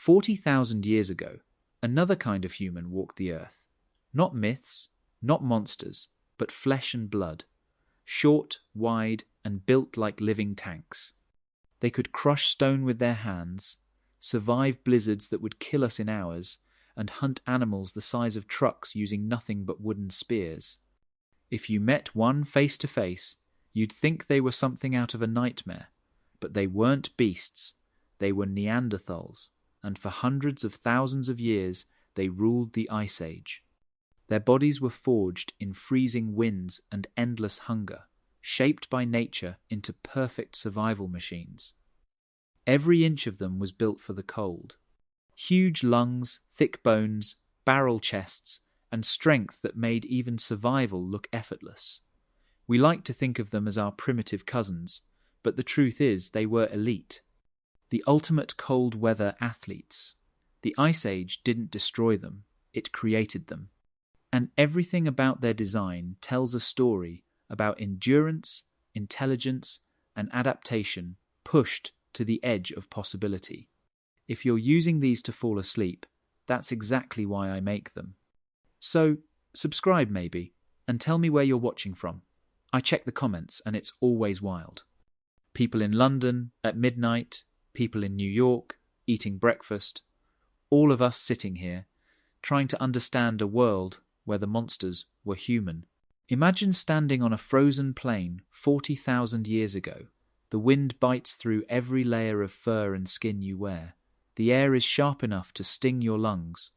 40,000 years ago, another kind of human walked the earth. Not myths, not monsters, but flesh and blood. Short, wide, and built like living tanks. They could crush stone with their hands, survive blizzards that would kill us in hours, and hunt animals the size of trucks using nothing but wooden spears. If you met one face to face, you'd think they were something out of a nightmare. But they weren't beasts, they were Neanderthals, and for hundreds of thousands of years they ruled the Ice Age. Their bodies were forged in freezing winds and endless hunger, shaped by nature into perfect survival machines. Every inch of them was built for the cold. Huge lungs, thick bones, barrel chests, and strength that made even survival look effortless. We like to think of them as our primitive cousins, but the truth is they were elite. The ultimate cold weather athletes. The Ice Age didn't destroy them, it created them. And everything about their design tells a story about endurance, intelligence, and adaptation pushed to the edge of possibility. If you're using these to fall asleep, that's exactly why I make them. So, subscribe maybe, and tell me where you're watching from. I check the comments and it's always wild. People in London at midnight, people in New York eating breakfast, all of us sitting here, trying to understand a world where the monsters were human. Imagine standing on a frozen plain 40,000 years ago. The wind bites through every layer of fur and skin you wear. The air is sharp enough to sting your lungs.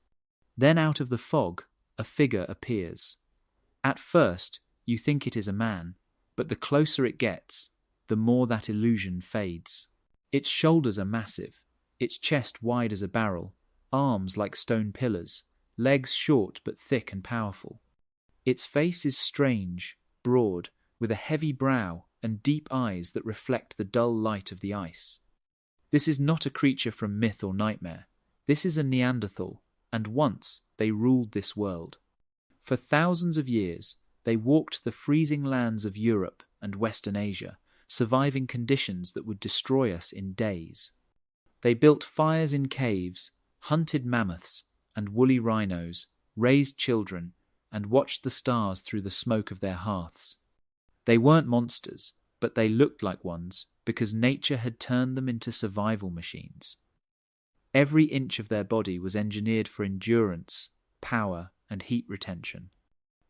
Then out of the fog, a figure appears. At first, you think it is a man, but the closer it gets, the more that illusion fades. Its shoulders are massive, its chest wide as a barrel, arms like stone pillars, legs short but thick and powerful. Its face is strange, broad, with a heavy brow and deep eyes that reflect the dull light of the ice. This is not a creature from myth or nightmare. This is a Neanderthal, and once they ruled this world. For thousands of years, they walked the freezing lands of Europe and Western Asia, surviving conditions that would destroy us in days. They built fires in caves, hunted mammoths and woolly rhinos, raised children, and watched the stars through the smoke of their hearths. They weren't monsters, but they looked like ones because nature had turned them into survival machines. Every inch of their body was engineered for endurance, power, and heat retention.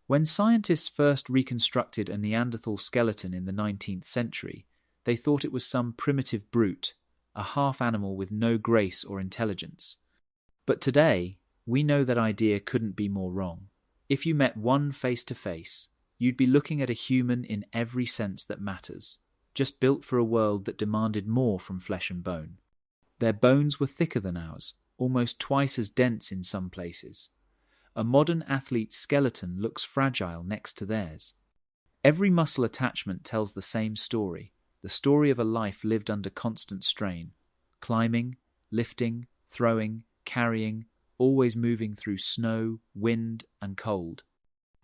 When scientists first reconstructed a Neanderthal skeleton in the 19th century, they thought it was some primitive brute, a half-animal with no grace or intelligence. But today, we know that idea couldn't be more wrong. If you met one face to face, you'd be looking at a human in every sense that matters, just built for a world that demanded more from flesh and bone. Their bones were thicker than ours, almost twice as dense in some places. A modern athlete's skeleton looks fragile next to theirs. Every muscle attachment tells the same story, the story of a life lived under constant strain, climbing, lifting, throwing, carrying, always moving through snow, wind, and cold.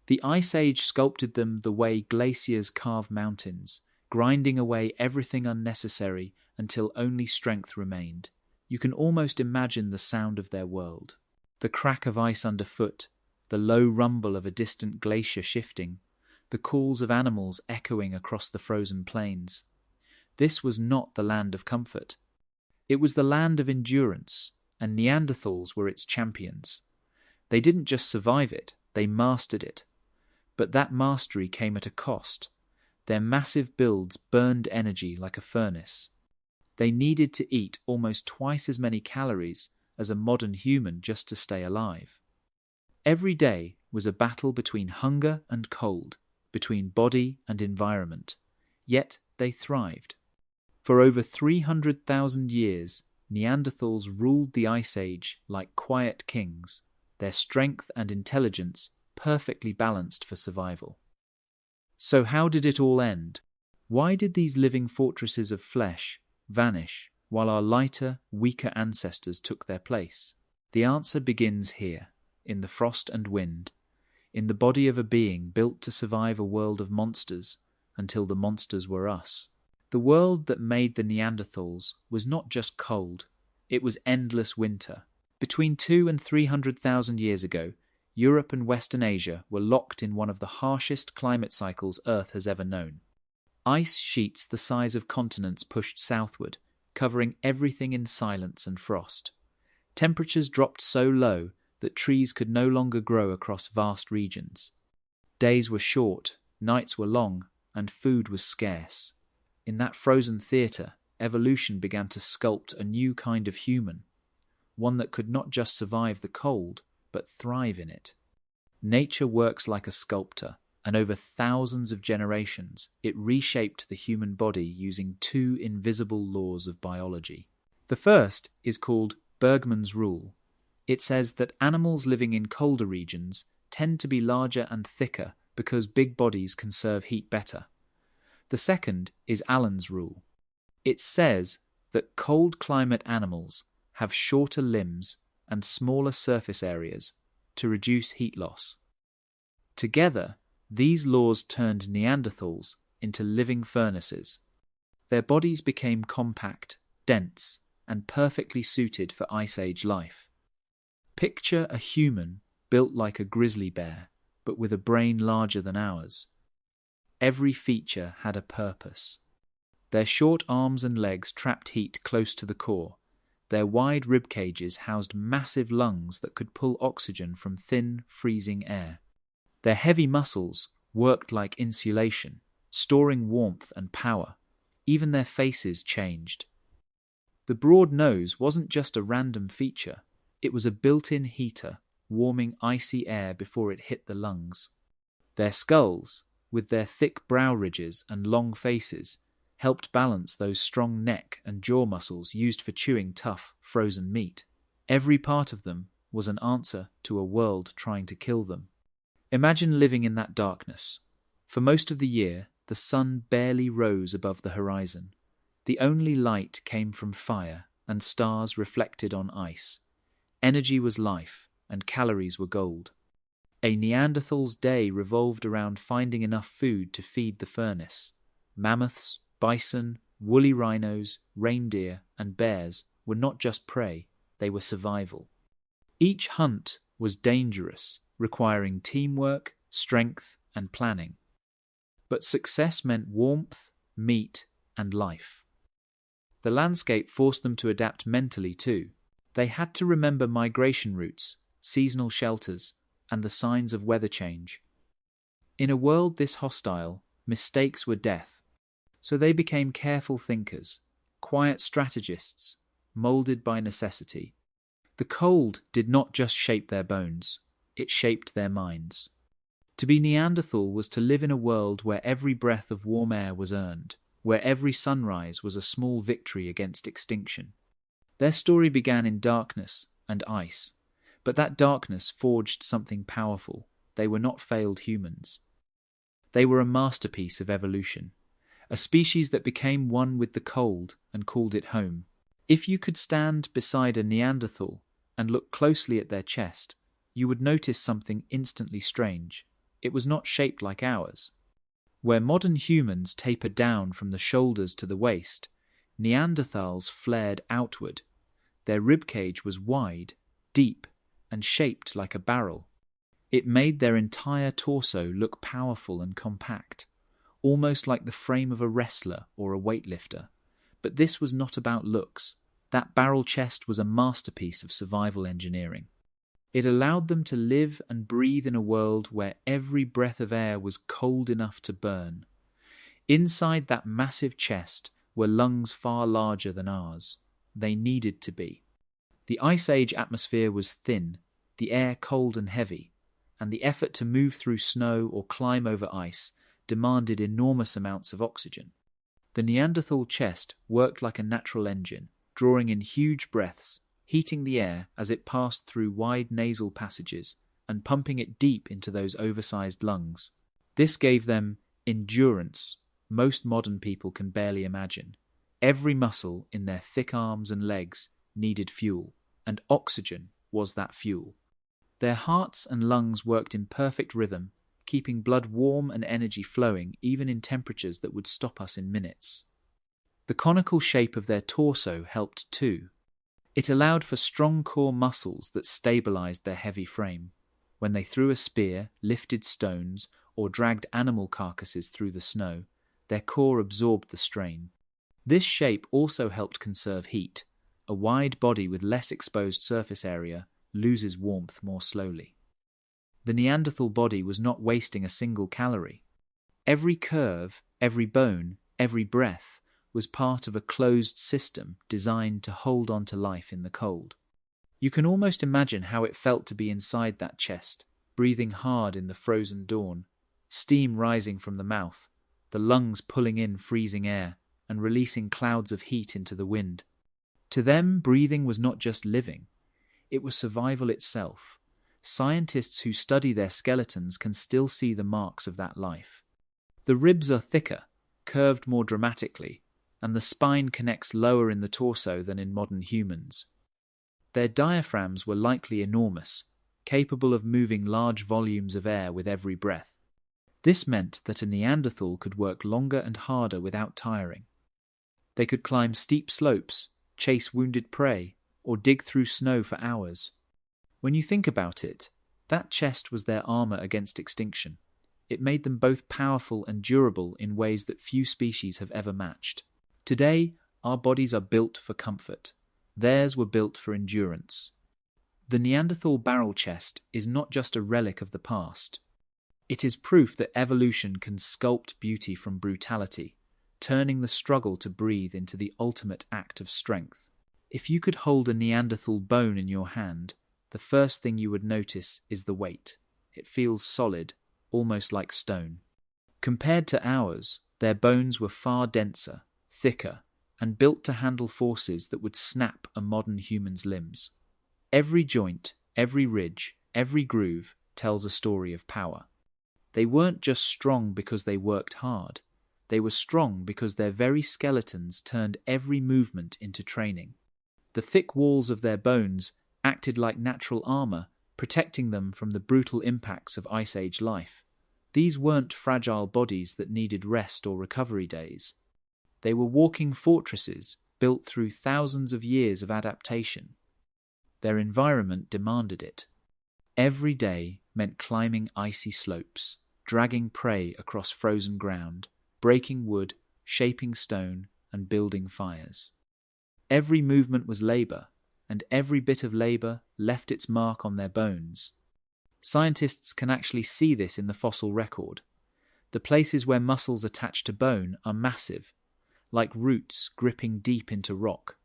The Ice Age sculpted them the way glaciers carve mountains, grinding away everything unnecessary until only strength remained. You can almost imagine the sound of their world. The crack of ice underfoot, the low rumble of a distant glacier shifting, the calls of animals echoing across the frozen plains. This was not the land of comfort. It was the land of endurance, and Neanderthals were its champions. They didn't just survive it, they mastered it. But that mastery came at a cost. Their massive builds burned energy like a furnace. They needed to eat almost twice as many calories as a modern human just to stay alive. Every day was a battle between hunger and cold, between body and environment. Yet they thrived. For over 300,000 years, Neanderthals ruled the Ice Age like quiet kings, their strength and intelligence perfectly balanced for survival. So how did it all end? Why did these living fortresses of flesh vanish while our lighter, weaker ancestors took their place? The answer begins here, in the frost and wind, in the body of a being built to survive a world of monsters until the monsters were us. The world that made the Neanderthals was not just cold, It was endless winter. Between 2 and 300,000 years ago, Europe and Western Asia were locked in one of the harshest climate cycles Earth has ever known. Ice sheets the size of continents pushed southward, covering everything in silence and frost. Temperatures dropped so low that trees could no longer grow across vast regions. Days were short, nights were long, and food was scarce. In that frozen theatre, evolution began to sculpt a new kind of human, one that could not just survive the cold, but thrive in it. Nature works like a sculptor, and over thousands of generations, it reshaped the human body using two invisible laws of biology. The first is called Bergmann's rule. It says that animals living in colder regions tend to be larger and thicker because big bodies conserve heat better. The second is Allen's rule. It says that cold climate animals have shorter limbs and smaller surface areas to reduce heat loss. Together, these laws turned Neanderthals into living furnaces. Their bodies became compact, dense, and perfectly suited for Ice Age life. Picture a human built like a grizzly bear, but with a brain larger than ours. Every feature had a purpose. Their short arms and legs trapped heat close to the core. Their wide rib cages housed massive lungs that could pull oxygen from thin, freezing air. Their heavy muscles worked like insulation, storing warmth and power. Even their faces changed. The broad nose wasn't just a random feature. It was a built-in heater, warming icy air before it hit the lungs. Their skulls, with their thick brow ridges and long faces, helped balance those strong neck and jaw muscles used for chewing tough, frozen meat. Every part of them was an answer to a world trying to kill them. Imagine living in that darkness. For most of the year, the sun barely rose above the horizon. The only light came from fire and stars reflected on ice. Energy was life, and calories were gold. A Neanderthal's day revolved around finding enough food to feed the furnace. Mammoths, bison, woolly rhinos, reindeer, and bears were not just prey, they were survival. Each hunt was dangerous, requiring teamwork, strength, and planning. But success meant warmth, meat, and life. The landscape forced them to adapt mentally too. They had to remember migration routes, seasonal shelters, and the signs of weather change. In a world this hostile, mistakes were death. So they became careful thinkers, quiet strategists, molded by necessity. The cold did not just shape their bones, it shaped their minds. To be Neanderthal was to live in a world where every breath of warm air was earned, where every sunrise was a small victory against extinction. Their story began in darkness and ice, but that darkness forged something powerful. They were not failed humans. They were a masterpiece of evolution, a species that became one with the cold and called it home. If you could stand beside a Neanderthal and look closely at their chest, you would notice something instantly strange. It was not shaped like ours. Where modern humans taper down from the shoulders to the waist, Neanderthals flared outward. Their ribcage was wide, deep, and shaped like a barrel. It made their entire torso look powerful and compact, almost like the frame of a wrestler or a weightlifter. But this was not about looks. That barrel chest was a masterpiece of survival engineering. It allowed them to live and breathe in a world where every breath of air was cold enough to burn. Inside that massive chest were lungs far larger than ours. They needed to be. The Ice Age atmosphere was thin, the air cold and heavy, and the effort to move through snow or climb over ice demanded enormous amounts of oxygen. The Neanderthal chest worked like a natural engine, drawing in huge breaths, heating the air as it passed through wide nasal passages and pumping it deep into those oversized lungs. This gave them endurance most modern people can barely imagine. Every muscle in their thick arms and legs needed fuel, and oxygen was that fuel. Their hearts and lungs worked in perfect rhythm, keeping blood warm and energy flowing even in temperatures that would stop us in minutes. The conical shape of their torso helped too. It allowed for strong core muscles that stabilized their heavy frame. When they threw a spear, lifted stones, or dragged animal carcasses through the snow, their core absorbed the strain. This shape also helped conserve heat. A wide body with less exposed surface area loses warmth more slowly. The Neanderthal body was not wasting a single calorie. Every curve, every bone, every breath was part of a closed system designed to hold on to life in the cold. You can almost imagine how it felt to be inside that chest, breathing hard in the frozen dawn, steam rising from the mouth, the lungs pulling in freezing air and releasing clouds of heat into the wind. To them, breathing was not just living, it was survival itself. Scientists who study their skeletons can still see the marks of that life. The ribs are thicker, curved more dramatically, and the spine connects lower in the torso than in modern humans. Their diaphragms were likely enormous, capable of moving large volumes of air with every breath. This meant that a Neanderthal could work longer and harder without tiring. They could climb steep slopes, chase wounded prey, or dig through snow for hours. When you think about it, that chest was their armor against extinction. It made them both powerful and durable in ways that few species have ever matched. Today, our bodies are built for comfort. Theirs were built for endurance. The Neanderthal barrel chest is not just a relic of the past. It is proof that evolution can sculpt beauty from brutality, turning the struggle to breathe into the ultimate act of strength. If you could hold a Neanderthal bone in your hand, the first thing you would notice is the weight. It feels solid, almost like stone. Compared to ours, their bones were far denser, thicker, and built to handle forces that would snap a modern human's limbs. Every joint, every ridge, every groove tells a story of power. They weren't just strong because they worked hard. They were strong because their very skeletons turned every movement into training. The thick walls of their bones acted like natural armor, protecting them from the brutal impacts of Ice Age life. These weren't fragile bodies that needed rest or recovery days. They were walking fortresses built through thousands of years of adaptation. Their environment demanded it. Every day meant climbing icy slopes, dragging prey across frozen ground, breaking wood, shaping stone, and building fires. Every movement was labor, and every bit of labor left its mark on their bones. Scientists can actually see this in the fossil record. The places where muscles attach to bone are massive, like roots gripping deep into rock.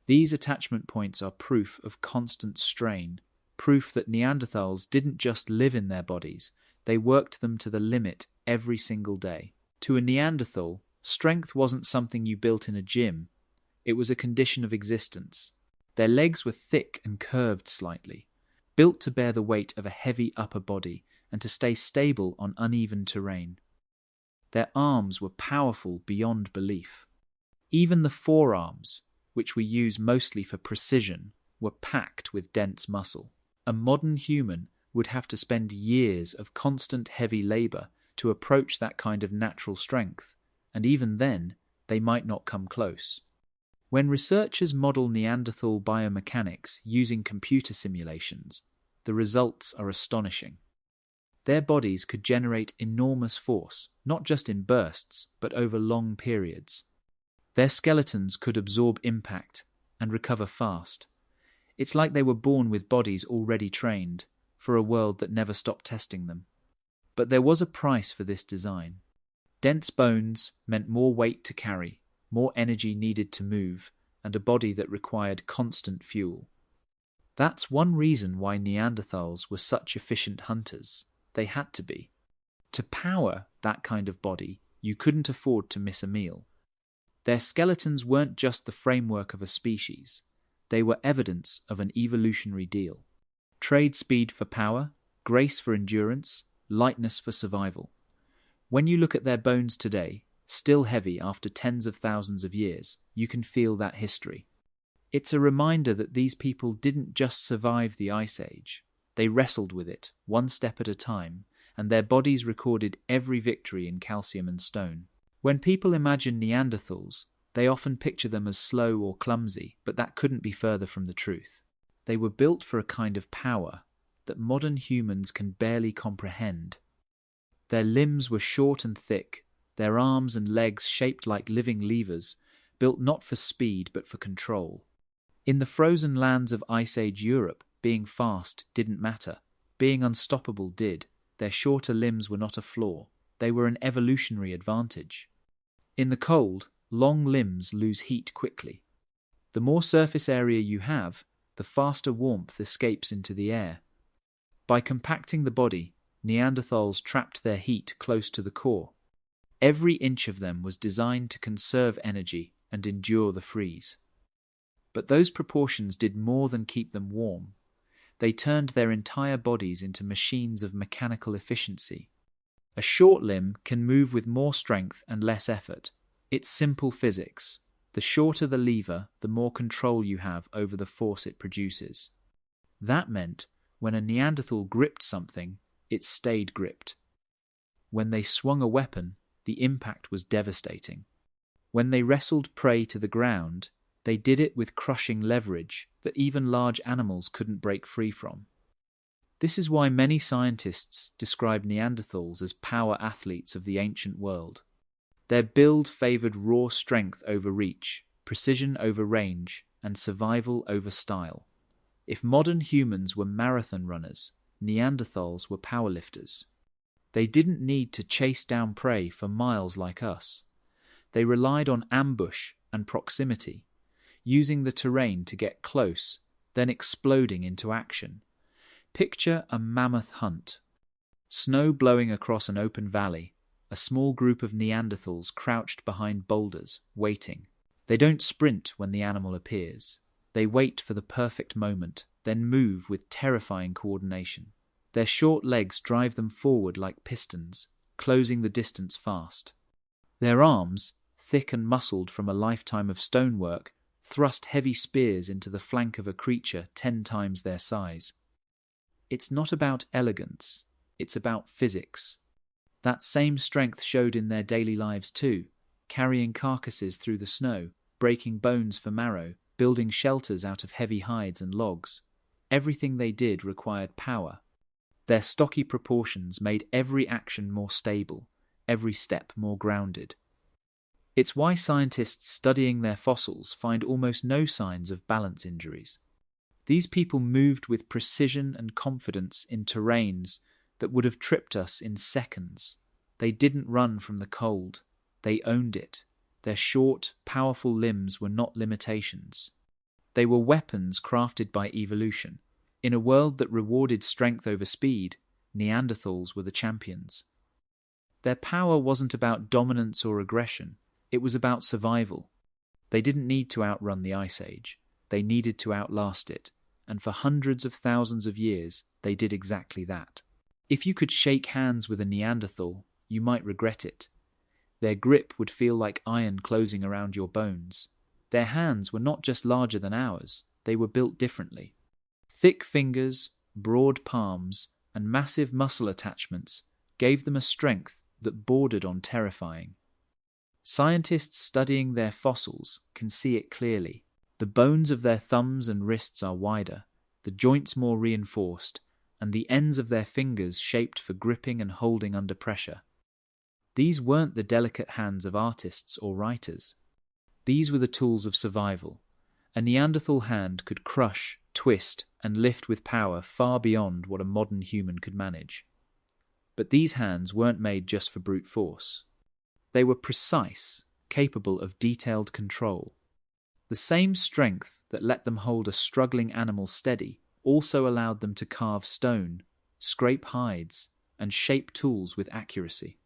These attachment points are proof of constant strain, proof that Neanderthals didn't just live in their bodies, they worked them to the limit every single day. To a Neanderthal, strength wasn't something you built in a gym, it was a condition of existence. Their legs were thick and curved slightly, built to bear the weight of a heavy upper body and to stay stable on uneven terrain. Their arms were powerful beyond belief. Even the forearms, which we use mostly for precision, were packed with dense muscle. A modern human would have to spend years of constant heavy labor to approach that kind of natural strength, and even then, they might not come close. When researchers model Neanderthal biomechanics using computer simulations, the results are astonishing. Their bodies could generate enormous force, not just in bursts, but over long periods. Their skeletons could absorb impact and recover fast. It's like they were born with bodies already trained for a world that never stopped testing them. But there was a price for this design. Dense bones meant more weight to carry, more energy needed to move, and a body that required constant fuel. That's one reason why Neanderthals were such efficient hunters. They had to be. To power that kind of body, you couldn't afford to miss a meal. Their skeletons weren't just the framework of a species. They were evidence of an evolutionary deal. Trade speed for power, grace for endurance, lightness for survival. When you look at their bones today, still heavy after tens of thousands of years, you can feel that history. It's a reminder that these people didn't just survive the Ice Age. They wrestled with it, one step at a time, and their bodies recorded every victory in calcium and stone. When people imagine Neanderthals, They often picture them as slow or clumsy, but that couldn't be further from the truth. They were built for a kind of power that modern humans can barely comprehend. Their limbs were short and thick, their arms and legs shaped like living levers, built not for speed but for control. In the frozen lands of Ice Age Europe, being fast didn't matter. Being unstoppable did. Their shorter limbs were not a flaw. They were an evolutionary advantage. In the cold, long limbs lose heat quickly. The more surface area you have, the faster warmth escapes into the air. By compacting the body, Neanderthals trapped their heat close to the core. Every inch of them was designed to conserve energy and endure the freeze. But those proportions did more than keep them warm. They turned their entire bodies into machines of mechanical efficiency. A short limb can move with more strength and less effort. It's simple physics. The shorter the lever, the more control you have over the force it produces. That meant when a Neanderthal gripped something, it stayed gripped. When they swung a weapon, the impact was devastating. When they wrestled prey to the ground, they did it with crushing leverage that even large animals couldn't break free from. This is why many scientists describe Neanderthals as power athletes of the ancient world. Their build favored raw strength over reach, precision over range, and survival over style. If modern humans were marathon runners, Neanderthals were powerlifters. They didn't need to chase down prey for miles like us. They relied on ambush and proximity, using the terrain to get close, then exploding into action. Picture a mammoth hunt. Snow blowing across an open valley, a small group of Neanderthals crouched behind boulders, waiting. They don't sprint when the animal appears. They wait for the perfect moment, then move with terrifying coordination. Their short legs drive them forward like pistons, closing the distance fast. Their arms, thick and muscled from a lifetime of stonework, thrust heavy spears into the flank of a creature 10 times their size. It's not about elegance, it's about physics. That same strength showed in their daily lives too, carrying carcasses through the snow, breaking bones for marrow, building shelters out of heavy hides and logs. Everything they did required power. Their stocky proportions made every action more stable, every step more grounded. It's why scientists studying their fossils find almost no signs of balance injuries. These people moved with precision and confidence in terrains that would have tripped us in seconds. They didn't run from the cold. They owned it. Their short, powerful limbs were not limitations. They were weapons crafted by evolution. In a world that rewarded strength over speed, Neanderthals were the champions. Their power wasn't about dominance or aggression. It was about survival. They didn't need to outrun the Ice Age. They needed to outlast it. And for hundreds of thousands of years, they did exactly that. If you could shake hands with a Neanderthal, you might regret it. Their grip would feel like iron closing around your bones. Their hands were not just larger than ours, they were built differently. Thick fingers, broad palms, and massive muscle attachments gave them a strength that bordered on terrifying. Scientists studying their fossils can see it clearly. The bones of their thumbs and wrists are wider, the joints more reinforced, and the ends of their fingers shaped for gripping and holding under pressure. These weren't the delicate hands of artists or writers. These were the tools of survival. A Neanderthal hand could crush, twist, and lift with power far beyond what a modern human could manage. But these hands weren't made just for brute force. They were precise, capable of detailed control. The same strength that let them hold a struggling animal steady also allowed them to carve stone, scrape hides, and shape tools with accuracy.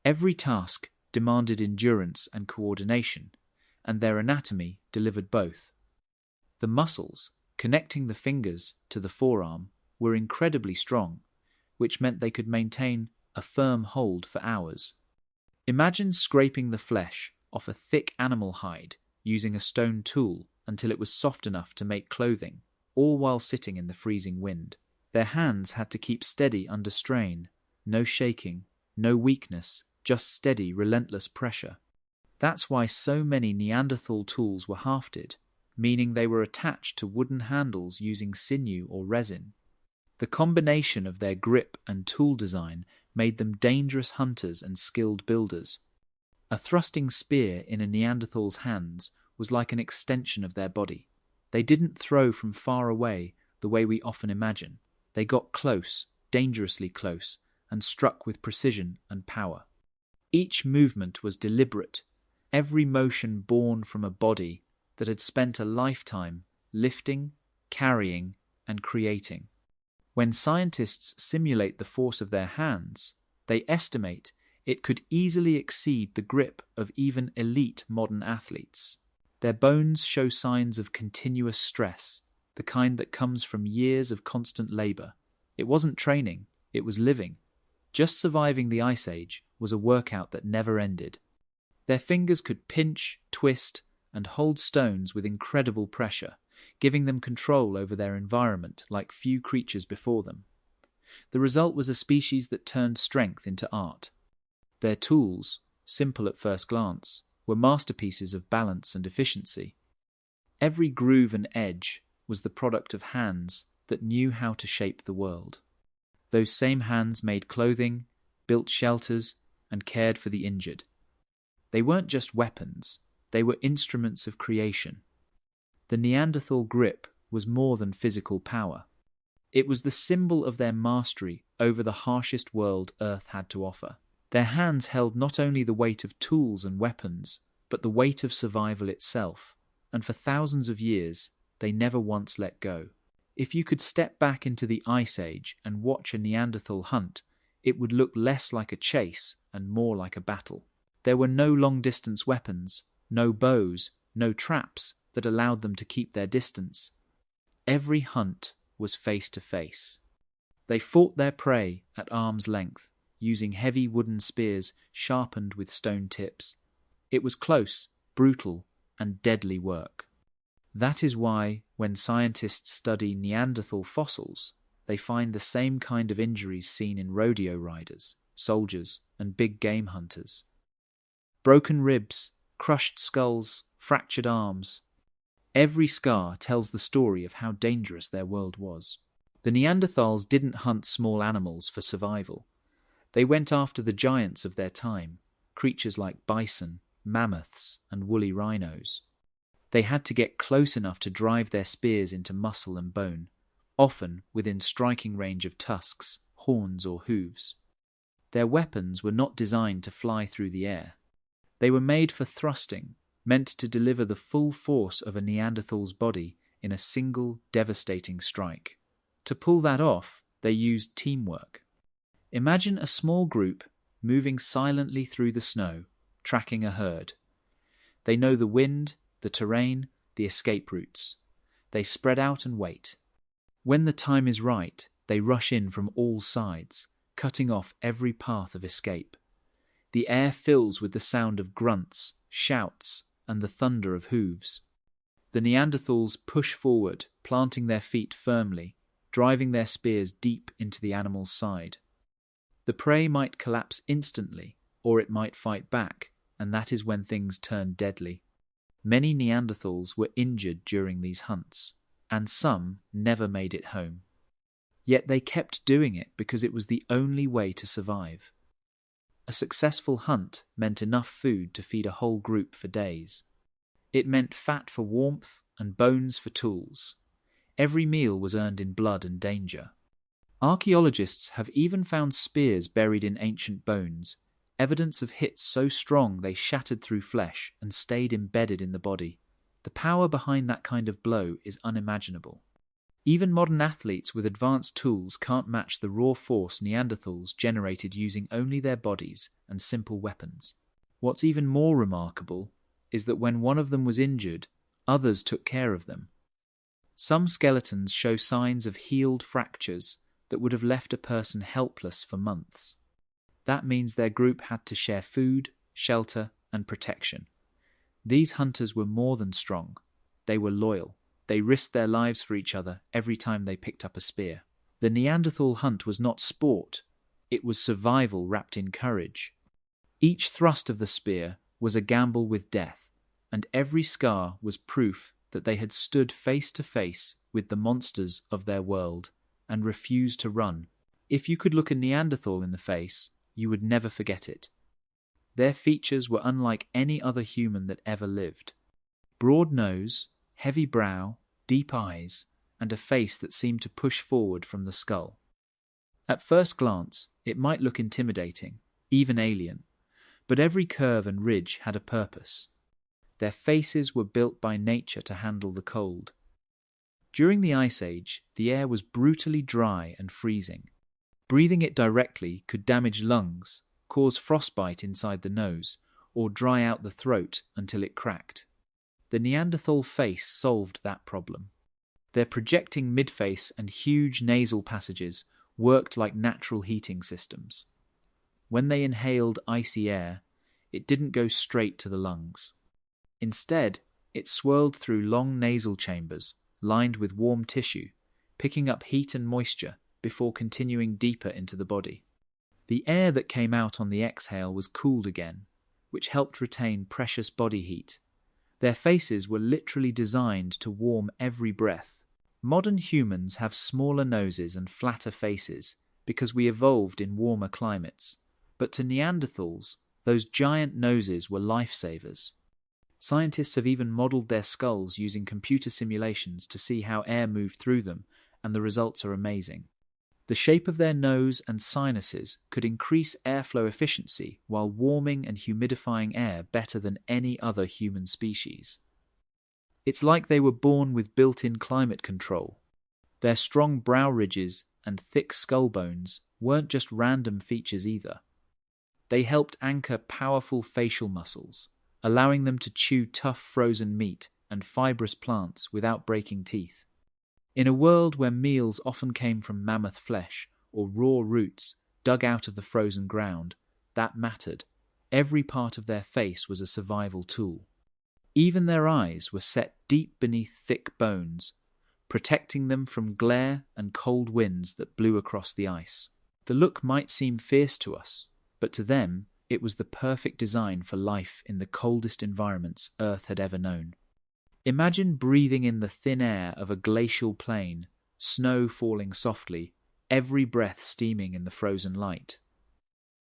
Every task demanded endurance and coordination, and their anatomy delivered both. The muscles, connecting the fingers to the forearm, were incredibly strong, which meant they could maintain a firm hold for hours. Imagine scraping the flesh off a thick animal hide using a stone tool until it was soft enough to make clothing, all while sitting in the freezing wind. Their hands had to keep steady under strain, no shaking, no weakness, just steady, relentless pressure. That's why so many Neanderthal tools were hafted, meaning they were attached to wooden handles using sinew or resin. The combination of their grip and tool design made them dangerous hunters and skilled builders. A thrusting spear in a Neanderthal's hands was like an extension of their body. They didn't throw from far away the way we often imagine. They got close, dangerously close, and struck with precision and power. Each movement was deliberate, every motion born from a body that had spent a lifetime lifting, carrying, and creating. When scientists simulate the force of their hands, they estimate it could easily exceed the grip of even elite modern athletes. Their bones show signs of continuous stress, the kind that comes from years of constant labor. It wasn't training, it was living. Just surviving the Ice Age was a workout that never ended. Their fingers could pinch, twist, and hold stones with incredible pressure, giving them control over their environment like few creatures before them. The result was a species that turned strength into art. Their tools, simple at first glance, were masterpieces of balance and efficiency. Every groove and edge was the product of hands that knew how to shape the world. Those same hands made clothing, built shelters, and cared for the injured. They weren't just weapons, they were instruments of creation. The Neanderthal grip was more than physical power. It was the symbol of their mastery over the harshest world Earth had to offer. Their hands held not only the weight of tools and weapons, but the weight of survival itself, and for thousands of years, they never once let go. If you could step back into the Ice Age and watch a Neanderthal hunt, it would look less like a chase and more like a battle. There were no long-distance weapons, no bows, no traps that allowed them to keep their distance. Every hunt was face-to-face. They fought their prey at arm's length, using heavy wooden spears sharpened with stone tips. It was close, brutal, and deadly work. That is why, when scientists study Neanderthal fossils, they find the same kind of injuries seen in rodeo riders, soldiers, and big game hunters. Broken ribs, crushed skulls, fractured arms. Every scar tells the story of how dangerous their world was. The Neanderthals didn't hunt small animals for survival. They went after the giants of their time, creatures like bison, mammoths, and woolly rhinos. They had to get close enough to drive their spears into muscle and bone, often within striking range of tusks, horns, or hooves. Their weapons were not designed to fly through the air. They were made for thrusting, meant to deliver the full force of a Neanderthal's body in a single devastating strike. To pull that off, they used teamwork. Imagine a small group moving silently through the snow, tracking a herd. They know the wind, the terrain, the escape routes. They spread out and wait. When the time is right, they rush in from all sides, cutting off every path of escape. The air fills with the sound of grunts, shouts, and the thunder of hooves. The Neanderthals push forward, planting their feet firmly, driving their spears deep into the animal's side. The prey might collapse instantly, or it might fight back, and that is when things turn deadly. Many Neanderthals were injured during these hunts, and some never made it home. Yet they kept doing it because it was the only way to survive. A successful hunt meant enough food to feed a whole group for days. It meant fat for warmth and bones for tools. Every meal was earned in blood and danger. Archaeologists have even found spears buried in ancient bones, evidence of hits so strong they shattered through flesh and stayed embedded in the body. The power behind that kind of blow is unimaginable. Even modern athletes with advanced tools can't match the raw force Neanderthals generated using only their bodies and simple weapons. What's even more remarkable is that when one of them was injured, others took care of them. Some skeletons show signs of healed fractures that would have left a person helpless for months. That means their group had to share food, shelter, and protection. These hunters were more than strong. They were loyal. They risked their lives for each other every time they picked up a spear. The Neanderthal hunt was not sport. It was survival wrapped in courage. Each thrust of the spear was a gamble with death, and every scar was proof that they had stood face to face with the monsters of their world and refused to run. If you could look a Neanderthal in the face, you would never forget it. Their features were unlike any other human that ever lived. Broad nose, heavy brow, deep eyes, and a face that seemed to push forward from the skull. At first glance, it might look intimidating, even alien, but every curve and ridge had a purpose. Their faces were built by nature to handle the cold. During the Ice Age, the air was brutally dry and freezing. Breathing it directly could damage lungs, cause frostbite inside the nose, or dry out the throat until it cracked. The Neanderthal face solved that problem. Their projecting midface and huge nasal passages worked like natural heating systems. When they inhaled icy air, it didn't go straight to the lungs. Instead, it swirled through long nasal chambers lined with warm tissue, picking up heat and moisture before continuing deeper into the body. The air that came out on the exhale was cooled again, which helped retain precious body heat. Their faces were literally designed to warm every breath. Modern humans have smaller noses and flatter faces because we evolved in warmer climates, but to Neanderthals, those giant noses were lifesavers. Scientists have even modeled their skulls using computer simulations to see how air moved through them, and the results are amazing. The shape of their nose and sinuses could increase airflow efficiency while warming and humidifying air better than any other human species. It's like they were born with built-in climate control. Their strong brow ridges and thick skull bones weren't just random features either. They helped anchor powerful facial muscles, allowing them to chew tough frozen meat and fibrous plants without breaking teeth. In a world where meals often came from mammoth flesh or raw roots dug out of the frozen ground, that mattered. Every part of their face was a survival tool. Even their eyes were set deep beneath thick bones, protecting them from glare and cold winds that blew across the ice. The look might seem fierce to us, but to them, it was the perfect design for life in the coldest environments Earth had ever known. Imagine breathing in the thin air of a glacial plain, snow falling softly, every breath steaming in the frozen light.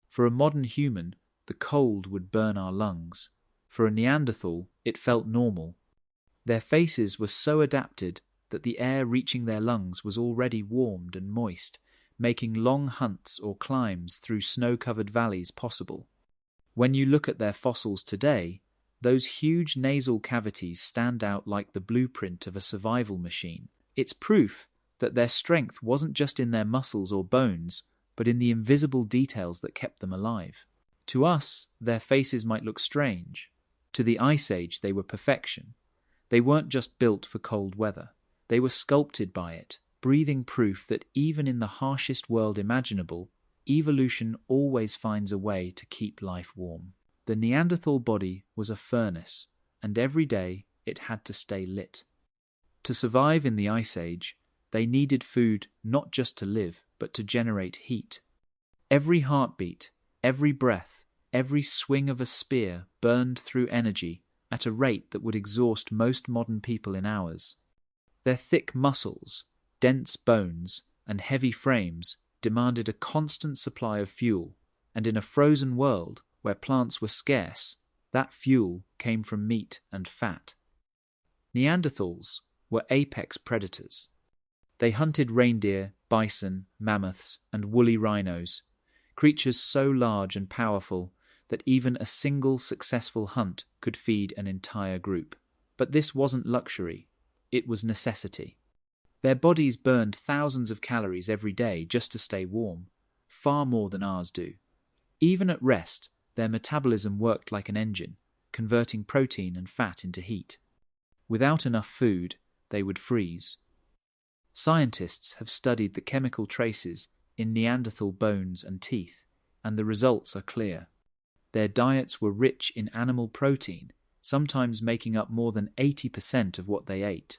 For a modern human, the cold would burn our lungs. For a Neanderthal, it felt normal. Their faces were so adapted that the air reaching their lungs was already warmed and moist, making long hunts or climbs through snow-covered valleys possible. When you look at their fossils today, those huge nasal cavities stand out like the blueprint of a survival machine. It's proof that their strength wasn't just in their muscles or bones, but in the invisible details that kept them alive. To us, their faces might look strange. To the Ice Age, they were perfection. They weren't just built for cold weather. They were sculpted by it, breathing proof that even in the harshest world imaginable, evolution always finds a way to keep life warm. The Neanderthal body was a furnace, and every day it had to stay lit. To survive in the Ice Age, they needed food not just to live, but to generate heat. Every heartbeat, every breath, every swing of a spear burned through energy at a rate that would exhaust most modern people in hours. Their thick muscles, dense bones, and heavy frames demanded a constant supply of fuel, and in a frozen world, where plants were scarce, that fuel came from meat and fat. Neanderthals were apex predators. They hunted reindeer, bison, mammoths, and woolly rhinos, creatures so large and powerful that even a single successful hunt could feed an entire group. But this wasn't luxury, it was necessity. Their bodies burned thousands of calories every day just to stay warm, far more than ours do. Even at rest, their metabolism worked like an engine, converting protein and fat into heat. Without enough food, they would freeze. Scientists have studied the chemical traces in Neanderthal bones and teeth, and the results are clear. Their diets were rich in animal protein, sometimes making up more than 80% of what they ate.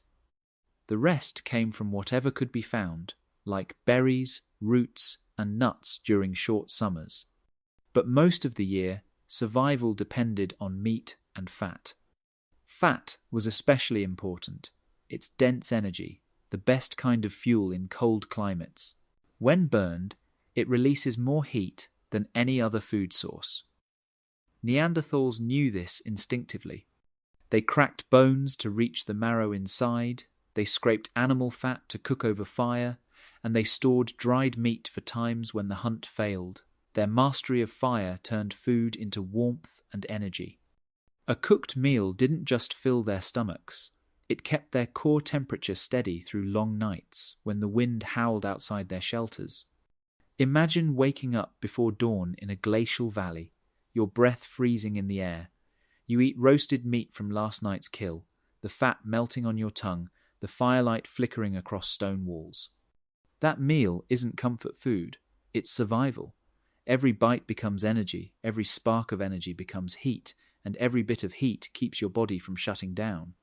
The rest came from whatever could be found, like berries, roots, and nuts during short summers. But most of the year, survival depended on meat and fat. Fat was especially important. It's dense energy, the best kind of fuel in cold climates. When burned, it releases more heat than any other food source. Neanderthals knew this instinctively. They cracked bones to reach the marrow inside, they scraped animal fat to cook over fire, and they stored dried meat for times when the hunt failed. Their mastery of fire turned food into warmth and energy. A cooked meal didn't just fill their stomachs, it kept their core temperature steady through long nights when the wind howled outside their shelters. Imagine waking up before dawn in a glacial valley, your breath freezing in the air. You eat roasted meat from last night's kill, the fat melting on your tongue, the firelight flickering across stone walls. That meal isn't comfort food, it's survival. Every bite becomes energy, every spark of energy becomes heat, and every bit of heat keeps your body from shutting down.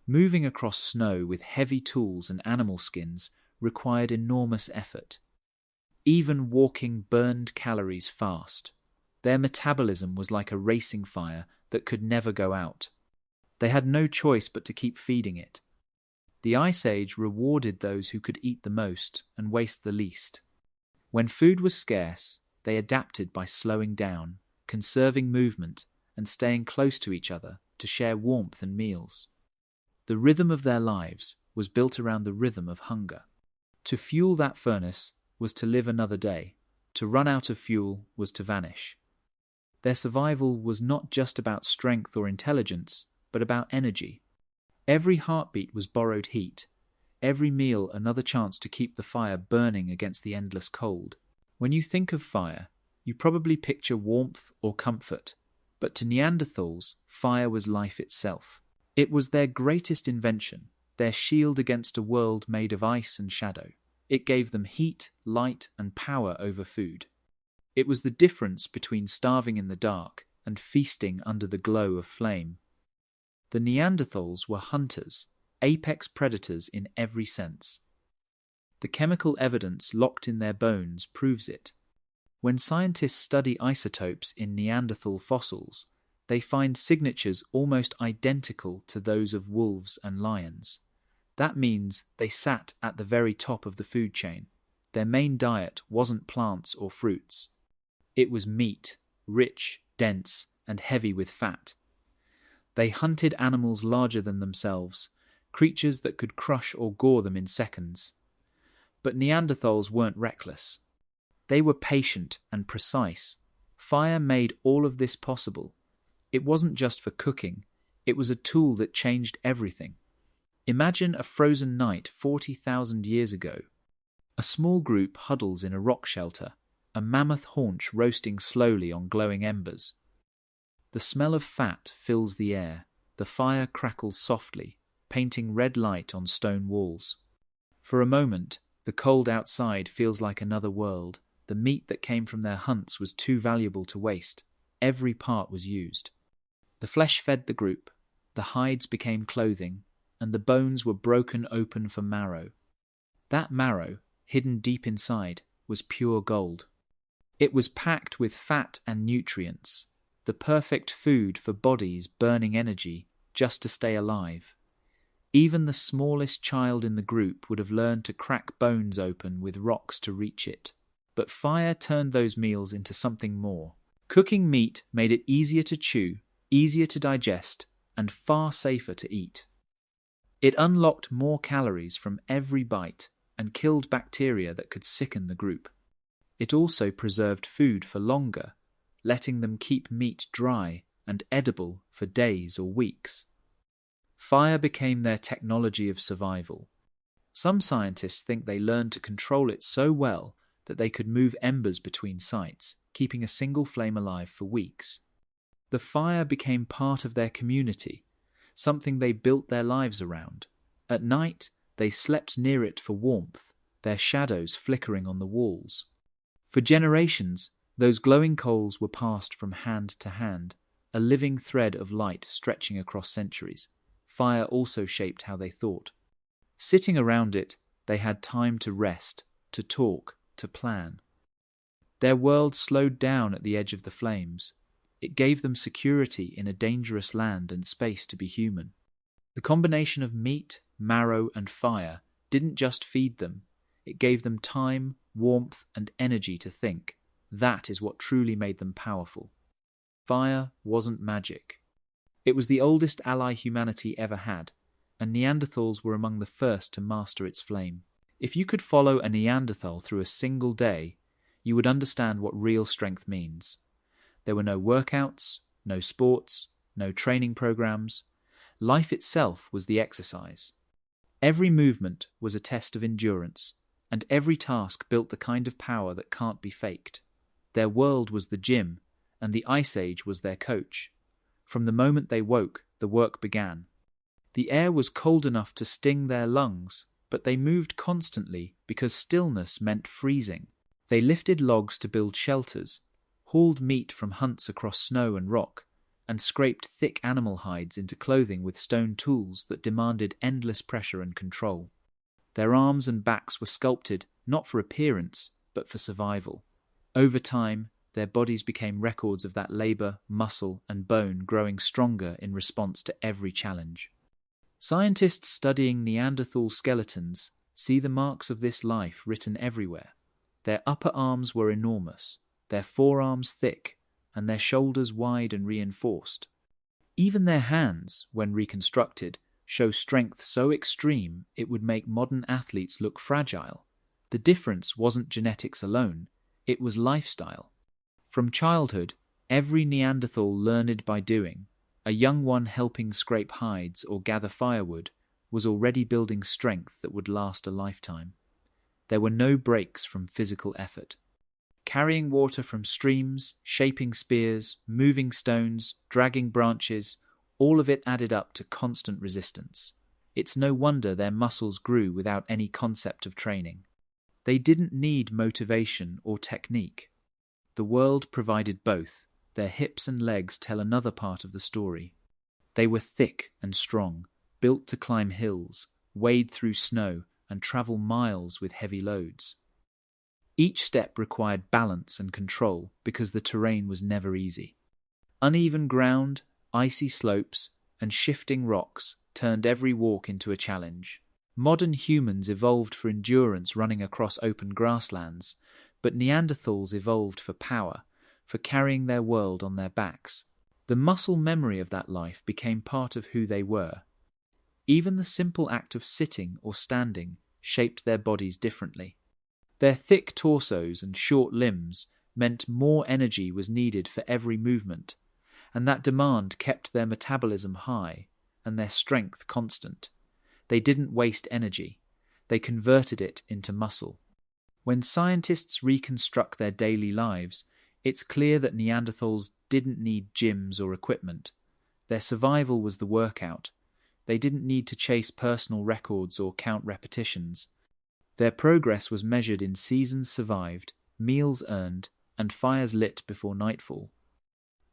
Moving across snow with heavy tools and animal skins required enormous effort. Even walking burned calories fast. Their metabolism was like a racing fire that could never go out. They had no choice but to keep feeding it. The Ice Age rewarded those who could eat the most and waste the least. When food was scarce, they adapted by slowing down, conserving movement, and staying close to each other to share warmth and meals. The rhythm of their lives was built around the rhythm of hunger. To fuel that furnace was to live another day. To run out of fuel was to vanish. Their survival was not just about strength or intelligence, but about energy. Every heartbeat was borrowed heat. Every meal another chance to keep the fire burning against the endless cold. When you think of fire, you probably picture warmth or comfort, but to Neanderthals, fire was life itself. It was their greatest invention, their shield against a world made of ice and shadow. It gave them heat, light, and power over food. It was the difference between starving in the dark and feasting under the glow of flame. The Neanderthals were hunters, apex predators in every sense. The chemical evidence locked in their bones proves it. When scientists study isotopes in Neanderthal fossils, they find signatures almost identical to those of wolves and lions. That means they sat at the very top of the food chain. Their main diet wasn't plants or fruits. It was meat, rich, dense, and heavy with fat. They hunted animals larger than themselves, creatures that could crush or gore them in seconds. But Neanderthals weren't reckless. They were patient and precise. Fire made all of this possible. It wasn't just for cooking, it was a tool that changed everything. Imagine a frozen night 40,000 years ago. A small group huddles in a rock shelter, a mammoth haunch roasting slowly on glowing embers. The smell of fat fills the air, the fire crackles softly, painting red light on stone walls. For a moment, the cold outside feels like another world. The meat that came from their hunts was too valuable to waste. Every part was used. The flesh fed the group, the hides became clothing, and the bones were broken open for marrow. That marrow, hidden deep inside, was pure gold. It was packed with fat and nutrients, the perfect food for bodies burning energy just to stay alive. Even the smallest child in the group would have learned to crack bones open with rocks to reach it. But fire turned those meals into something more. Cooking meat made it easier to chew, easier to digest, and far safer to eat. It unlocked more calories from every bite and killed bacteria that could sicken the group. It also preserved food for longer, letting them keep meat dry and edible for days or weeks. Fire became their technology of survival. Some scientists think they learned to control it so well that they could move embers between sites, keeping a single flame alive for weeks. The fire became part of their community, something they built their lives around. At night, they slept near it for warmth, their shadows flickering on the walls. For generations, those glowing coals were passed from hand to hand, a living thread of light stretching across centuries. Fire also shaped how they thought. Sitting around it, they had time to rest, to talk, to plan. Their world slowed down at the edge of the flames. It gave them security in a dangerous land and space to be human. The combination of meat, marrow, and fire didn't just feed them, it gave them time, warmth, and energy to think. That is what truly made them powerful. Fire wasn't magic. It was the oldest ally humanity ever had, and Neanderthals were among the first to master its flame. If you could follow a Neanderthal through a single day, you would understand what real strength means. There were no workouts, no sports, no training programs. Life itself was the exercise. Every movement was a test of endurance, and every task built the kind of power that can't be faked. Their world was the gym, and the Ice Age was their coach. From the moment they woke, the work began. The air was cold enough to sting their lungs, but they moved constantly because stillness meant freezing. They lifted logs to build shelters, hauled meat from hunts across snow and rock, and scraped thick animal hides into clothing with stone tools that demanded endless pressure and control. Their arms and backs were sculpted not for appearance, but for survival. Over time, their bodies became records of that labor, muscle, and bone growing stronger in response to every challenge. Scientists studying Neanderthal skeletons see the marks of this life written everywhere. Their upper arms were enormous, their forearms thick, and their shoulders wide and reinforced. Even their hands, when reconstructed, show strength so extreme it would make modern athletes look fragile. The difference wasn't genetics alone, it was lifestyle. From childhood, every Neanderthal learned by doing. A young one helping scrape hides or gather firewood was already building strength that would last a lifetime. There were no breaks from physical effort. Carrying water from streams, shaping spears, moving stones, dragging branches, all of it added up to constant resistance. It's no wonder their muscles grew without any concept of training. They didn't need motivation or technique. The world provided both. Their hips and legs tell another part of the story. They were thick and strong, built to climb hills, wade through snow, and travel miles with heavy loads. Each step required balance and control because the terrain was never easy. Uneven ground, icy slopes, and shifting rocks turned every walk into a challenge. Modern humans evolved for endurance running across open grasslands, but Neanderthals evolved for power, for carrying their world on their backs. The muscle memory of that life became part of who they were. Even the simple act of sitting or standing shaped their bodies differently. Their thick torsos and short limbs meant more energy was needed for every movement, and that demand kept their metabolism high and their strength constant. They didn't waste energy. They converted it into muscle. When scientists reconstruct their daily lives, it's clear that Neanderthals didn't need gyms or equipment. Their survival was the workout. They didn't need to chase personal records or count repetitions. Their progress was measured in seasons survived, meals earned, and fires lit before nightfall.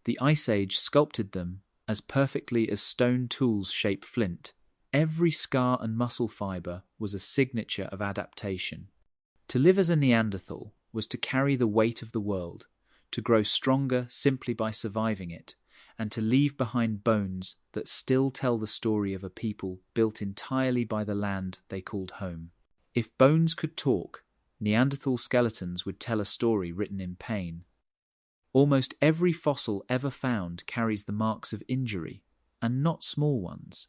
The Ice Age sculpted them as perfectly as stone tools shape flint. Every scar and muscle fibre was a signature of adaptation. To live as a Neanderthal was to carry the weight of the world, to grow stronger simply by surviving it, and to leave behind bones that still tell the story of a people built entirely by the land they called home. If bones could talk, Neanderthal skeletons would tell a story written in pain. Almost every fossil ever found carries the marks of injury, and not small ones.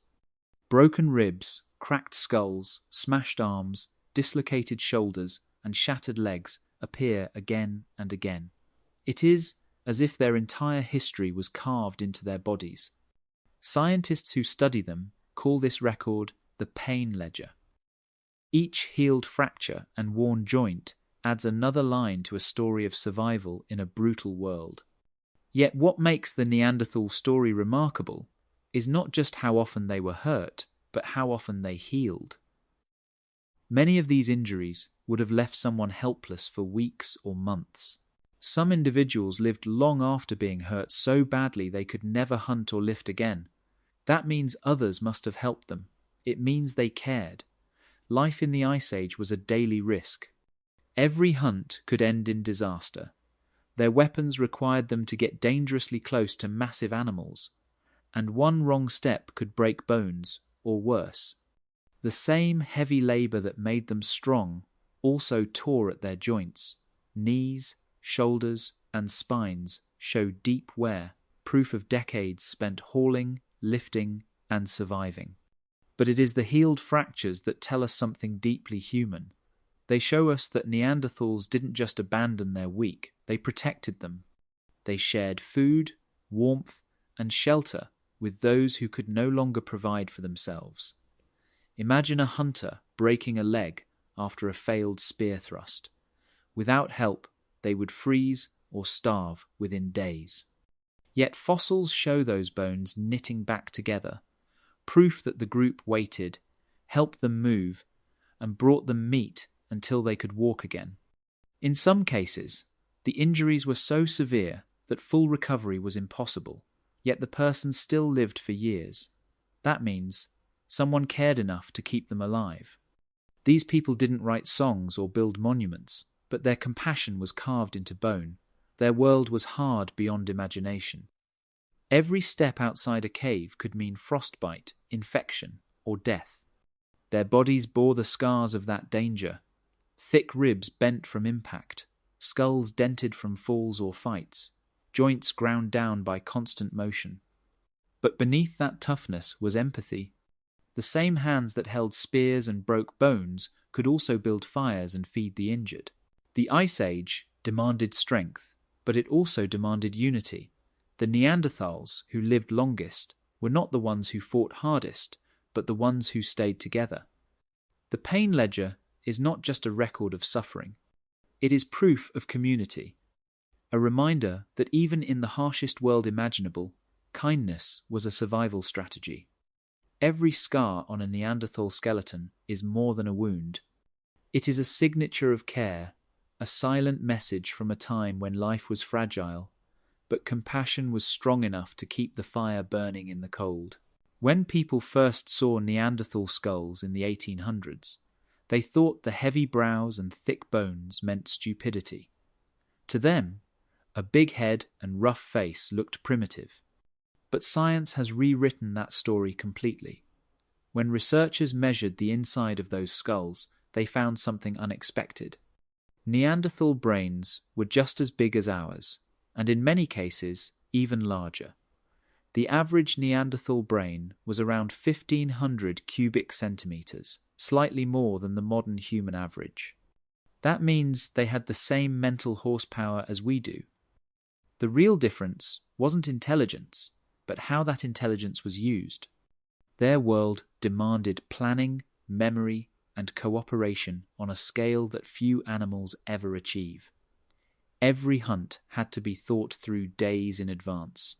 Broken ribs, cracked skulls, smashed arms, dislocated shoulders, and shattered legs appear again and again. It is as if their entire history was carved into their bodies. Scientists who study them call this record the pain ledger. Each healed fracture and worn joint adds another line to a story of survival in a brutal world. Yet what makes the Neanderthal story remarkable is not just how often they were hurt, but how often they healed. Many of these injuries would have left someone helpless for weeks or months. Some individuals lived long after being hurt so badly they could never hunt or lift again. That means others must have helped them. It means they cared. Life in the Ice Age was a daily risk. Every hunt could end in disaster. Their weapons required them to get dangerously close to massive animals, and one wrong step could break bones, or worse. The same heavy labor that made them strong also tore at their joints. Knees, shoulders, and spines showed deep wear, proof of decades spent hauling, lifting, and surviving. But it is the healed fractures that tell us something deeply human. They show us that Neanderthals didn't just abandon their weak, they protected them. They shared food, warmth, and shelter with those who could no longer provide for themselves. Imagine a hunter breaking a leg after a failed spear thrust. Without help, they would freeze or starve within days. Yet fossils show those bones knitting back together, proof that the group waited, helped them move, and brought them meat until they could walk again. In some cases, the injuries were so severe that full recovery was impossible, yet the person still lived for years. That means someone cared enough to keep them alive. These people didn't write songs or build monuments, but their compassion was carved into bone. Their world was hard beyond imagination. Every step outside a cave could mean frostbite, infection, or death. Their bodies bore the scars of that danger. Thick ribs bent from impact, skulls dented from falls or fights, joints ground down by constant motion. But beneath that toughness was empathy. The same hands that held spears and broke bones could also build fires and feed the injured. The Ice Age demanded strength, but it also demanded unity. The Neanderthals, who lived longest, were not the ones who fought hardest, but the ones who stayed together. The pain ledger is not just a record of suffering. It is proof of community, a reminder that even in the harshest world imaginable, kindness was a survival strategy. Every scar on a Neanderthal skeleton is more than a wound. It is a signature of care, a silent message from a time when life was fragile, but compassion was strong enough to keep the fire burning in the cold. When people first saw Neanderthal skulls in the 1800s, they thought the heavy brows and thick bones meant stupidity. To them, a big head and rough face looked primitive. But science has rewritten that story completely. When researchers measured the inside of those skulls, they found something unexpected. Neanderthal brains were just as big as ours, and in many cases, even larger. The average Neanderthal brain was around 1,500 cubic centimeters, slightly more than the modern human average. That means they had the same mental horsepower as we do. The real difference wasn't intelligence, but how that intelligence was used. Their world demanded planning, memory, and cooperation on a scale that few animals ever achieve. Every hunt had to be thought through days in advance.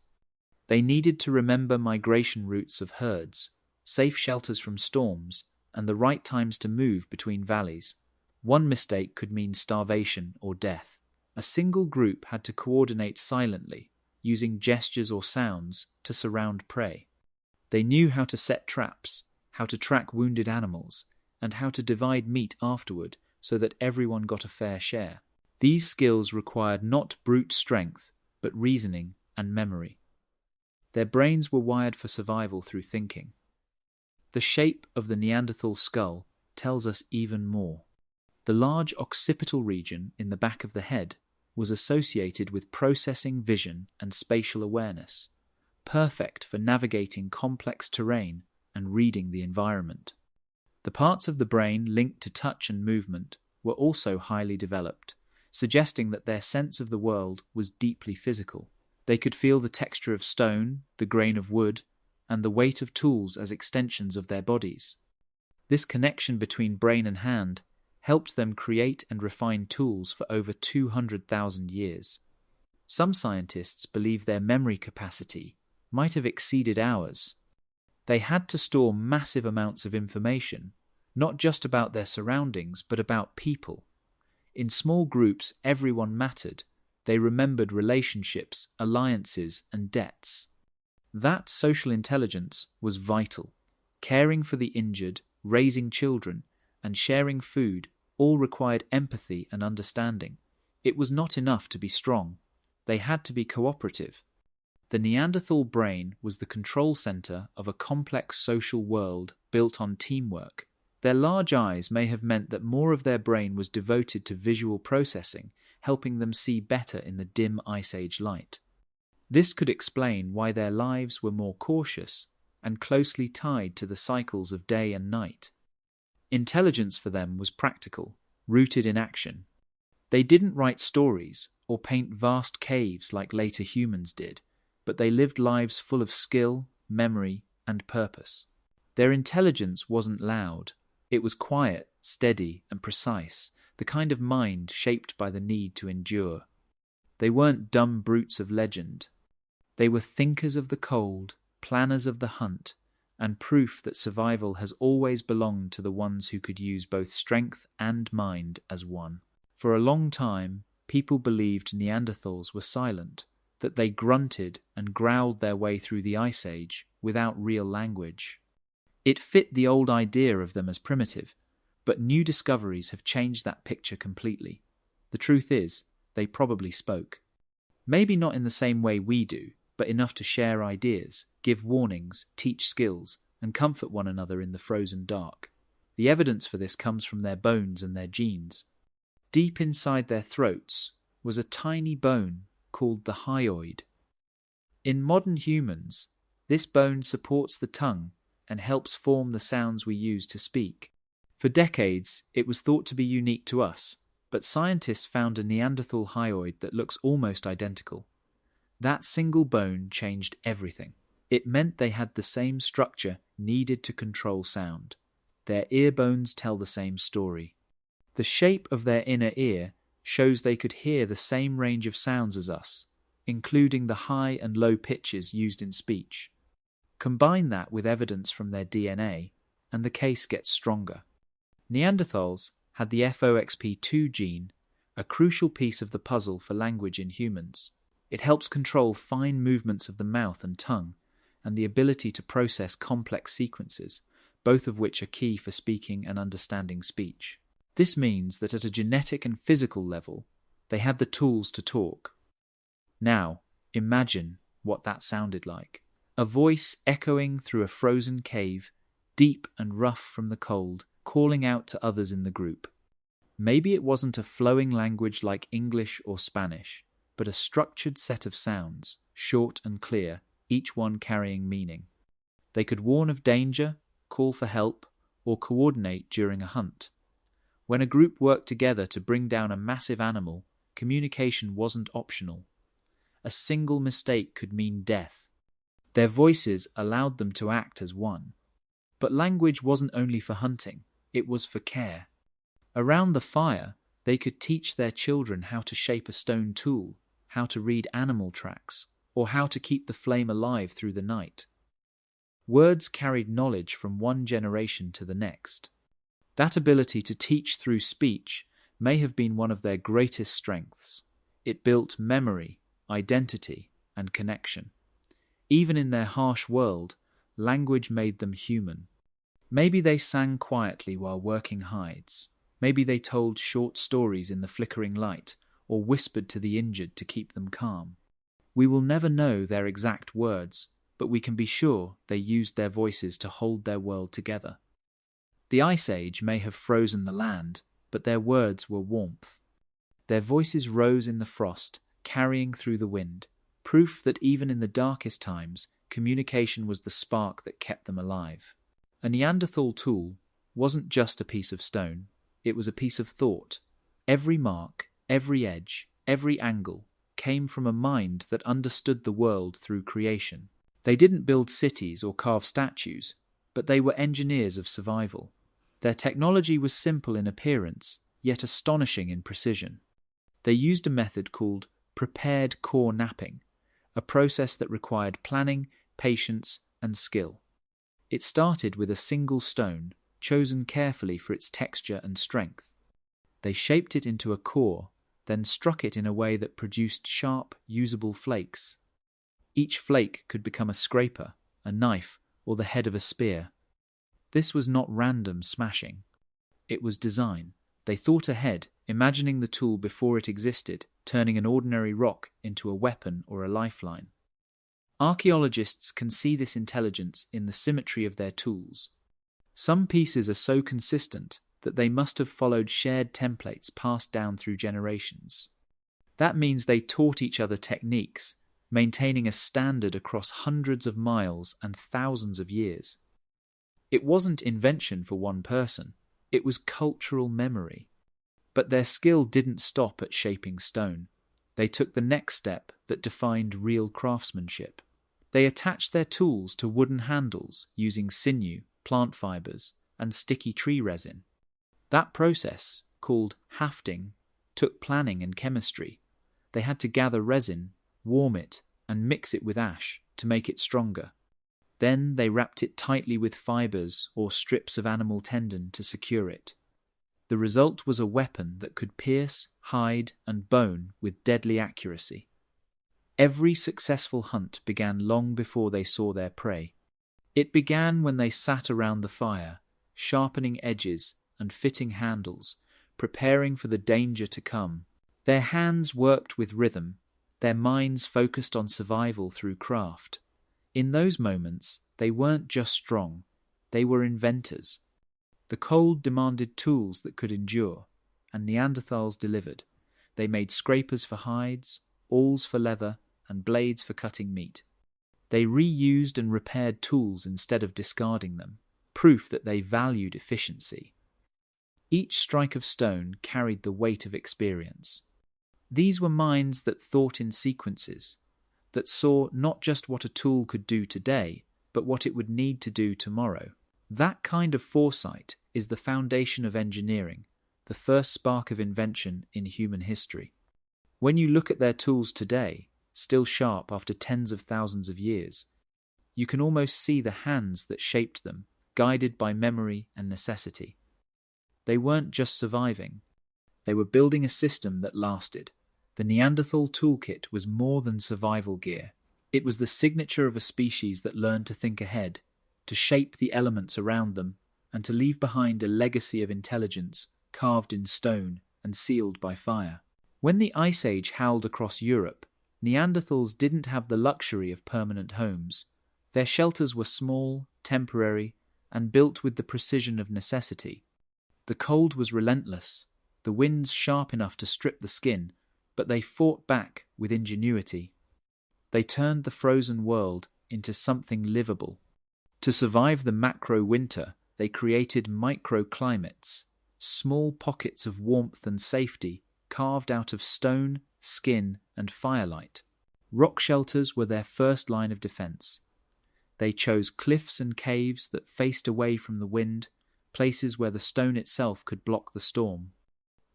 They needed to remember migration routes of herds, safe shelters from storms, and the right times to move between valleys. One mistake could mean starvation or death. A single group had to coordinate silently, using gestures or sounds to surround prey. They knew how to set traps, how to track wounded animals, and how to divide meat afterward so that everyone got a fair share. These skills required not brute strength, but reasoning and memory. Their brains were wired for survival through thinking. The shape of the Neanderthal skull tells us even more. The large occipital region in the back of the head was associated with processing vision and spatial awareness, perfect for navigating complex terrain and reading the environment. The parts of the brain linked to touch and movement were also highly developed, suggesting that their sense of the world was deeply physical. They could feel the texture of stone, the grain of wood, and the weight of tools as extensions of their bodies. This connection between brain and hand helped them create and refine tools for over 200,000 years. Some scientists believe their memory capacity might have exceeded ours. They had to store massive amounts of information, not just about their surroundings, but about people. In small groups, everyone mattered. They remembered relationships, alliances, and debts. That social intelligence was vital. Caring for the injured, raising children, and sharing food all required empathy and understanding. It was not enough to be strong. They had to be cooperative. The Neanderthal brain was the control center of a complex social world built on teamwork. Their large eyes may have meant that more of their brain was devoted to visual processing, helping them see better in the dim Ice Age light. This could explain why their lives were more cautious and closely tied to the cycles of day and night. Intelligence for them was practical, rooted in action. They didn't write stories or paint vast caves like later humans did, but they lived lives full of skill, memory, and purpose. Their intelligence wasn't loud. It was quiet, steady, and precise, the kind of mind shaped by the need to endure. They weren't dumb brutes of legend. They were thinkers of the cold, planners of the hunt, and proof that survival has always belonged to the ones who could use both strength and mind as one. For a long time, people believed Neanderthals were silent, that they grunted and growled their way through the Ice Age without real language. It fit the old idea of them as primitive, but new discoveries have changed that picture completely. The truth is, they probably spoke. Maybe not in the same way we do, but enough to share ideas, give warnings, teach skills, and comfort one another in the frozen dark. The evidence for this comes from their bones and their genes. Deep inside their throats was a tiny bone called the hyoid. In modern humans, this bone supports the tongue and helps form the sounds we use to speak. For decades, it was thought to be unique to us, but scientists found a Neanderthal hyoid that looks almost identical. That single bone changed everything. It meant they had the same structure needed to control sound. Their ear bones tell the same story. The shape of their inner ear shows they could hear the same range of sounds as us, including the high and low pitches used in speech. Combine that with evidence from their DNA, and the case gets stronger. Neanderthals had the FOXP2 gene, a crucial piece of the puzzle for language in humans. It helps control fine movements of the mouth and tongue, and the ability to process complex sequences, both of which are key for speaking and understanding speech. This means that at a genetic and physical level, they had the tools to talk. Now, imagine what that sounded like. A voice echoing through a frozen cave, deep and rough from the cold, calling out to others in the group. Maybe it wasn't a flowing language like English or Spanish, but a structured set of sounds, short and clear, each one carrying meaning. They could warn of danger, call for help, or coordinate during a hunt. When a group worked together to bring down a massive animal, communication wasn't optional. A single mistake could mean death. Their voices allowed them to act as one. But language wasn't only for hunting, it was for care. Around the fire, they could teach their children how to shape a stone tool, how to read animal tracks, or how to keep the flame alive through the night. Words carried knowledge from one generation to the next. That ability to teach through speech may have been one of their greatest strengths. It built memory, identity, and connection. Even in their harsh world, language made them human. Maybe they sang quietly while working hides. Maybe they told short stories in the flickering light, or whispered to the injured to keep them calm. We will never know their exact words, but we can be sure they used their voices to hold their world together. The Ice Age may have frozen the land, but their words were warmth. Their voices rose in the frost, carrying through the wind, proof that even in the darkest times, communication was the spark that kept them alive. A Neanderthal tool wasn't just a piece of stone, it was a piece of thought. Every mark, every edge, every angle came from a mind that understood the world through creation. They didn't build cities or carve statues, but they were engineers of survival. Their technology was simple in appearance, yet astonishing in precision. They used a method called prepared core napping, a process that required planning, patience, and skill. It started with a single stone, chosen carefully for its texture and strength. They shaped it into a core, then struck it in a way that produced sharp, usable flakes. Each flake could become a scraper, a knife, or the head of a spear. This was not random smashing. It was design. They thought ahead, imagining the tool before it existed, turning an ordinary rock into a weapon or a lifeline. Archaeologists can see this intelligence in the symmetry of their tools. Some pieces are so consistent that they must have followed shared templates passed down through generations. That means they taught each other techniques, maintaining a standard across hundreds of miles and thousands of years. It wasn't invention for one person, it was cultural memory. But their skill didn't stop at shaping stone. They took the next step that defined real craftsmanship. They attached their tools to wooden handles using sinew, plant fibers, and sticky tree resin. That process, called hafting, took planning and chemistry. They had to gather resin, warm it, and mix it with ash to make it stronger. Then they wrapped it tightly with fibers or strips of animal tendon to secure it. The result was a weapon that could pierce, hide, and bone with deadly accuracy. Every successful hunt began long before they saw their prey. It began when they sat around the fire, sharpening edges and fitting handles, preparing for the danger to come. Their hands worked with rhythm, their minds focused on survival through craft. In those moments, they weren't just strong, they were inventors. The cold demanded tools that could endure, and Neanderthals delivered. They made scrapers for hides, awls for leather, and blades for cutting meat. They reused and repaired tools instead of discarding them, proof that they valued efficiency. Each strike of stone carried the weight of experience. These were minds that thought in sequences, that saw not just what a tool could do today, but what it would need to do tomorrow. That kind of foresight is the foundation of engineering, the first spark of invention in human history. When you look at their tools today, still sharp after tens of thousands of years, you can almost see the hands that shaped them, guided by memory and necessity. They weren't just surviving, they were building a system that lasted. The Neanderthal toolkit was more than survival gear. It was the signature of a species that learned to think ahead, to shape the elements around them, and to leave behind a legacy of intelligence carved in stone and sealed by fire. When the Ice Age howled across Europe, Neanderthals didn't have the luxury of permanent homes. Their shelters were small, temporary, and built with the precision of necessity. The cold was relentless, the winds sharp enough to strip the skin, but they fought back with ingenuity. They turned the frozen world into something livable. To survive the macro winter, they created microclimates, small pockets of warmth and safety carved out of stone, skin, and firelight. Rock shelters were their first line of defense. They chose cliffs and caves that faced away from the wind, places where the stone itself could block the storm.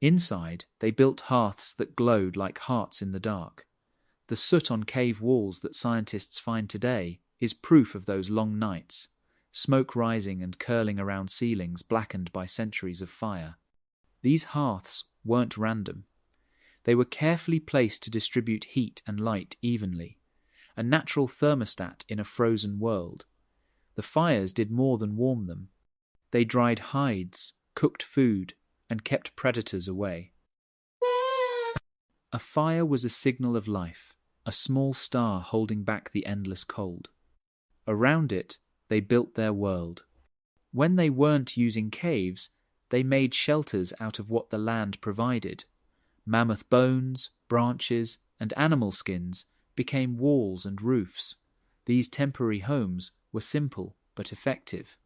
Inside, they built hearths that glowed like hearts in the dark. The soot on cave walls that scientists find today is proof of those long nights, smoke rising and curling around ceilings blackened by centuries of fire. These hearths weren't random. They were carefully placed to distribute heat and light evenly, a natural thermostat in a frozen world. The fires did more than warm them. They dried hides, cooked food, and kept predators away. A fire was a signal of life, a small star holding back the endless cold. Around it, they built their world. When they weren't using caves, they made shelters out of what the land provided. Mammoth bones, branches, and animal skins became walls and roofs. These temporary homes were simple but effective.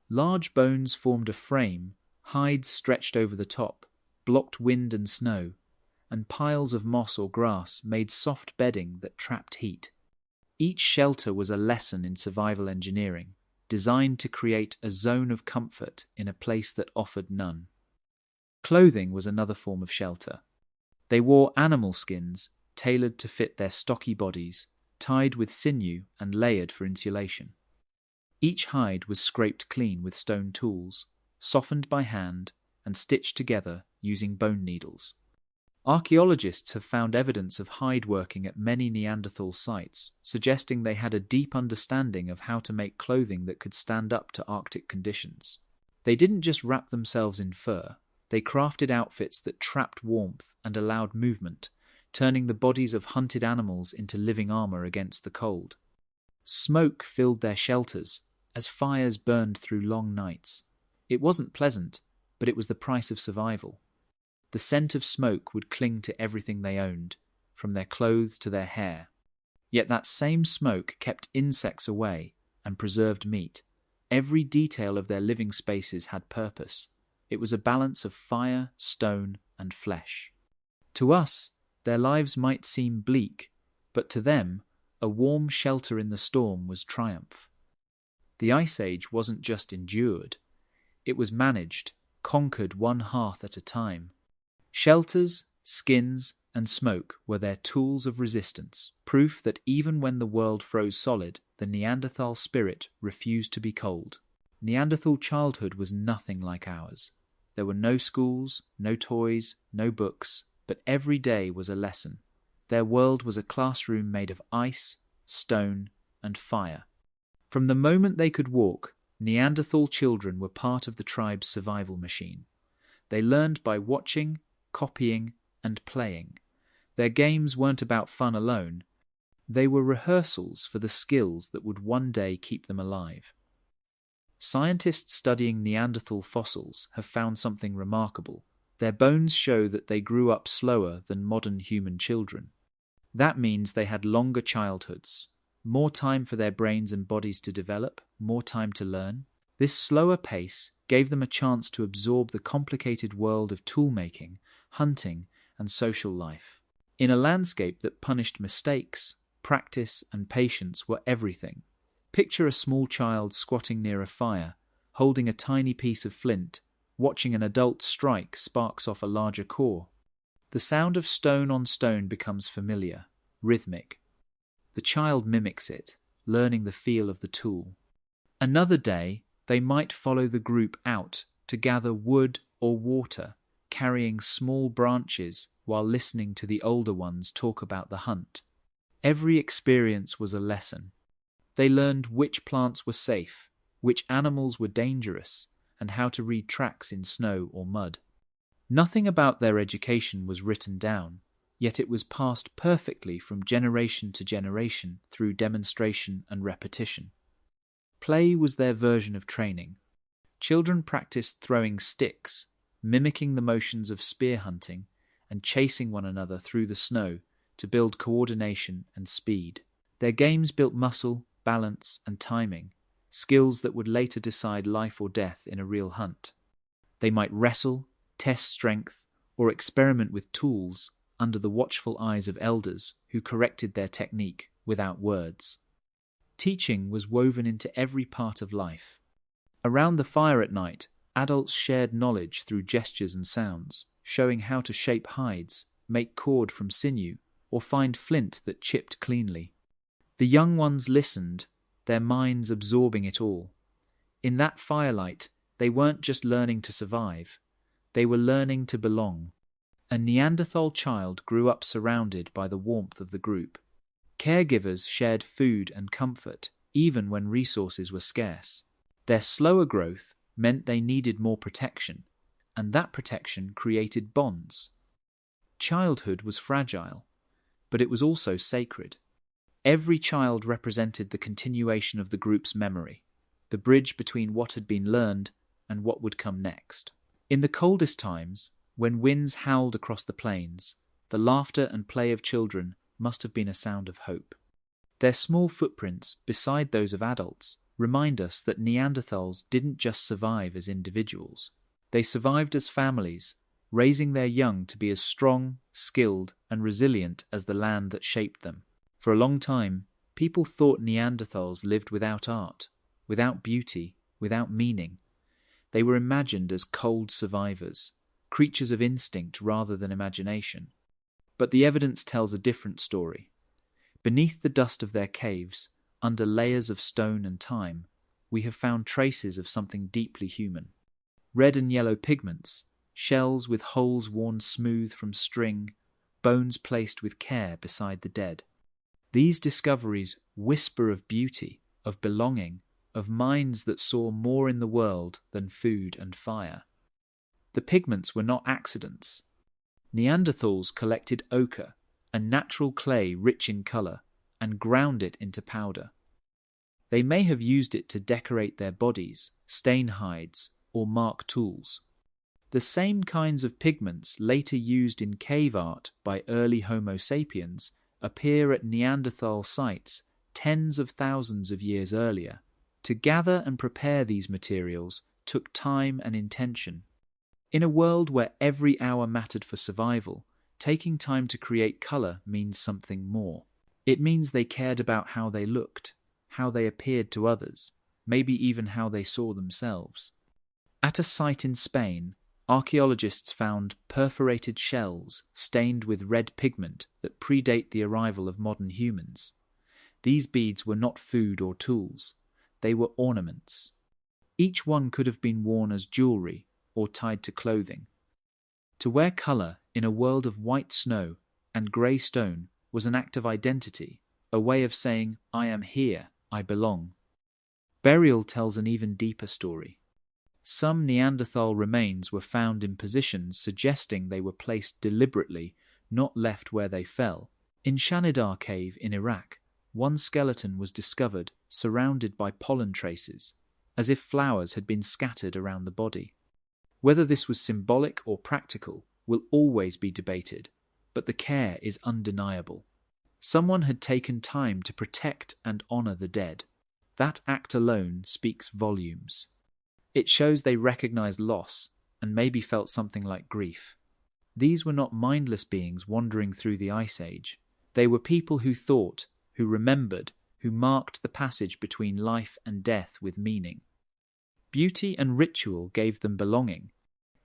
Large bones formed a frame, hides stretched over the top, blocked wind and snow, and piles of moss or grass made soft bedding that trapped heat. Each shelter was a lesson in survival engineering, designed to create a zone of comfort in a place that offered none. Clothing was another form of shelter. They wore animal skins, tailored to fit their stocky bodies, tied with sinew and layered for insulation. Each hide was scraped clean with stone tools, softened by hand, and stitched together using bone needles. Archaeologists have found evidence of hide working at many Neanderthal sites, suggesting they had a deep understanding of how to make clothing that could stand up to Arctic conditions. They didn't just wrap themselves in fur, they crafted outfits that trapped warmth and allowed movement, turning the bodies of hunted animals into living armor against the cold. Smoke filled their shelters as fires burned through long nights. It wasn't pleasant, but it was the price of survival. The scent of smoke would cling to everything they owned, from their clothes to their hair. Yet that same smoke kept insects away and preserved meat. Every detail of their living spaces had purpose. It was a balance of fire, stone, and flesh. To us, their lives might seem bleak, but to them, a warm shelter in the storm was triumph. The Ice Age wasn't just endured. It was managed, conquered one hearth at a time. Shelters, skins, and smoke were their tools of resistance, proof that even when the world froze solid, the Neanderthal spirit refused to be cold. Neanderthal childhood was nothing like ours. There were no schools, no toys, no books, but every day was a lesson. Their world was a classroom made of ice, stone, and fire. From the moment they could walk, Neanderthal children were part of the tribe's survival machine. They learned by watching, copying, and playing. Their games weren't about fun alone. They were rehearsals for the skills that would one day keep them alive. Scientists studying Neanderthal fossils have found something remarkable. Their bones show that they grew up slower than modern human children. That means they had longer childhoods, more time for their brains and bodies to develop, more time to learn. This slower pace gave them a chance to absorb the complicated world of tool-making, hunting, and social life. In a landscape that punished mistakes, practice and patience were everything. Picture a small child squatting near a fire, holding a tiny piece of flint, watching an adult strike sparks off a larger core. The sound of stone on stone becomes familiar, rhythmic. The child mimics it, learning the feel of the tool. Another day, they might follow the group out to gather wood or water, carrying small branches while listening to the older ones talk about the hunt. Every experience was a lesson. They learned which plants were safe, which animals were dangerous, and how to read tracks in snow or mud. Nothing about their education was written down, yet it was passed perfectly from generation to generation through demonstration and repetition. Play was their version of training. Children practiced throwing sticks, mimicking the motions of spear hunting, and chasing one another through the snow to build coordination and speed. Their games built muscle, balance, and timing, skills that would later decide life or death in a real hunt. They might wrestle, test strength, or experiment with tools under the watchful eyes of elders who corrected their technique without words. Teaching was woven into every part of life. Around the fire at night, adults shared knowledge through gestures and sounds, showing how to shape hides, make cord from sinew, or find flint that chipped cleanly. The young ones listened, their minds absorbing it all. In that firelight, they weren't just learning to survive, they were learning to belong. A Neanderthal child grew up surrounded by the warmth of the group. Caregivers shared food and comfort, even when resources were scarce. Their slower growth meant they needed more protection, and that protection created bonds. Childhood was fragile, but it was also sacred. Every child represented the continuation of the group's memory, the bridge between what had been learned and what would come next. In the coldest times, when winds howled across the plains, the laughter and play of children must have been a sound of hope. Their small footprints, beside those of adults, remind us that Neanderthals didn't just survive as individuals. They survived as families, raising their young to be as strong, skilled, and resilient as the land that shaped them. For a long time, people thought Neanderthals lived without art, without beauty, without meaning. They were imagined as cold survivors, creatures of instinct rather than imagination. But the evidence tells a different story. Beneath the dust of their caves, under layers of stone and time, we have found traces of something deeply human. Red and yellow pigments, shells with holes worn smooth from string, bones placed with care beside the dead. These discoveries whisper of beauty, of belonging, of minds that saw more in the world than food and fire. The pigments were not accidents. Neanderthals collected ochre, a natural clay rich in color, and ground it into powder. They may have used it to decorate their bodies, stain hides, or mark tools. The same kinds of pigments later used in cave art by early Homo sapiens appear at Neanderthal sites tens of thousands of years earlier. To gather and prepare these materials took time and intention. In a world where every hour mattered for survival, taking time to create color means something more. It means they cared about how they looked, how they appeared to others, maybe even how they saw themselves. At a site in Spain, archaeologists found perforated shells stained with red pigment that predate the arrival of modern humans. These beads were not food or tools, they were ornaments. Each one could have been worn as jewelry or tied to clothing. To wear color in a world of white snow and grey stone was an act of identity, a way of saying, I am here, I belong. Burial tells an even deeper story. Some Neanderthal remains were found in positions suggesting they were placed deliberately, not left where they fell. In Shanidar Cave in Iraq, one skeleton was discovered surrounded by pollen traces, as if flowers had been scattered around the body. Whether this was symbolic or practical will always be debated, but the care is undeniable. Someone had taken time to protect and honor the dead. That act alone speaks volumes. It shows they recognized loss and maybe felt something like grief. These were not mindless beings wandering through the Ice Age. They were people who thought, who remembered, who marked the passage between life and death with meaning. Beauty and ritual gave them belonging.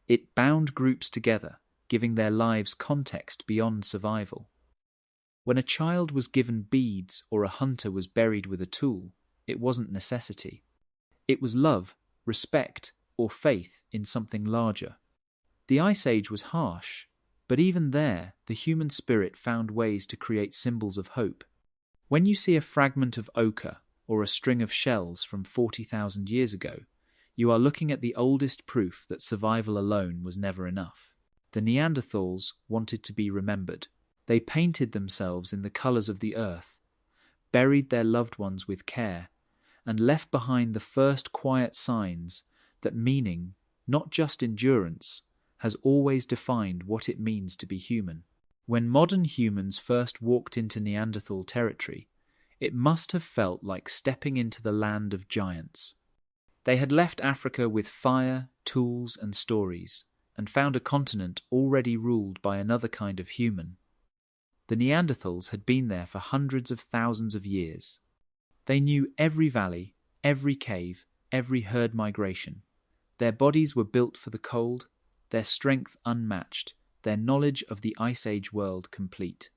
It bound groups together, giving their lives context beyond survival. When a child was given beads or a hunter was buried with a tool, it wasn't necessity. It was love, respect, or faith in something larger. The Ice Age was harsh, but even there, the human spirit found ways to create symbols of hope. When you see a fragment of ochre or a string of shells from 40,000 years ago, you are looking at the oldest proof that survival alone was never enough. The Neanderthals wanted to be remembered. They painted themselves in the colors of the earth, buried their loved ones with care, and left behind the first quiet signs that meaning, not just endurance, has always defined what it means to be human. When modern humans first walked into Neanderthal territory, it must have felt like stepping into the land of giants. They had left Africa with fire, tools, and stories, and found a continent already ruled by another kind of human. The Neanderthals had been there for hundreds of thousands of years. They knew every valley, every cave, every herd migration. Their bodies were built for the cold, their strength unmatched, their knowledge of the Ice Age world complete.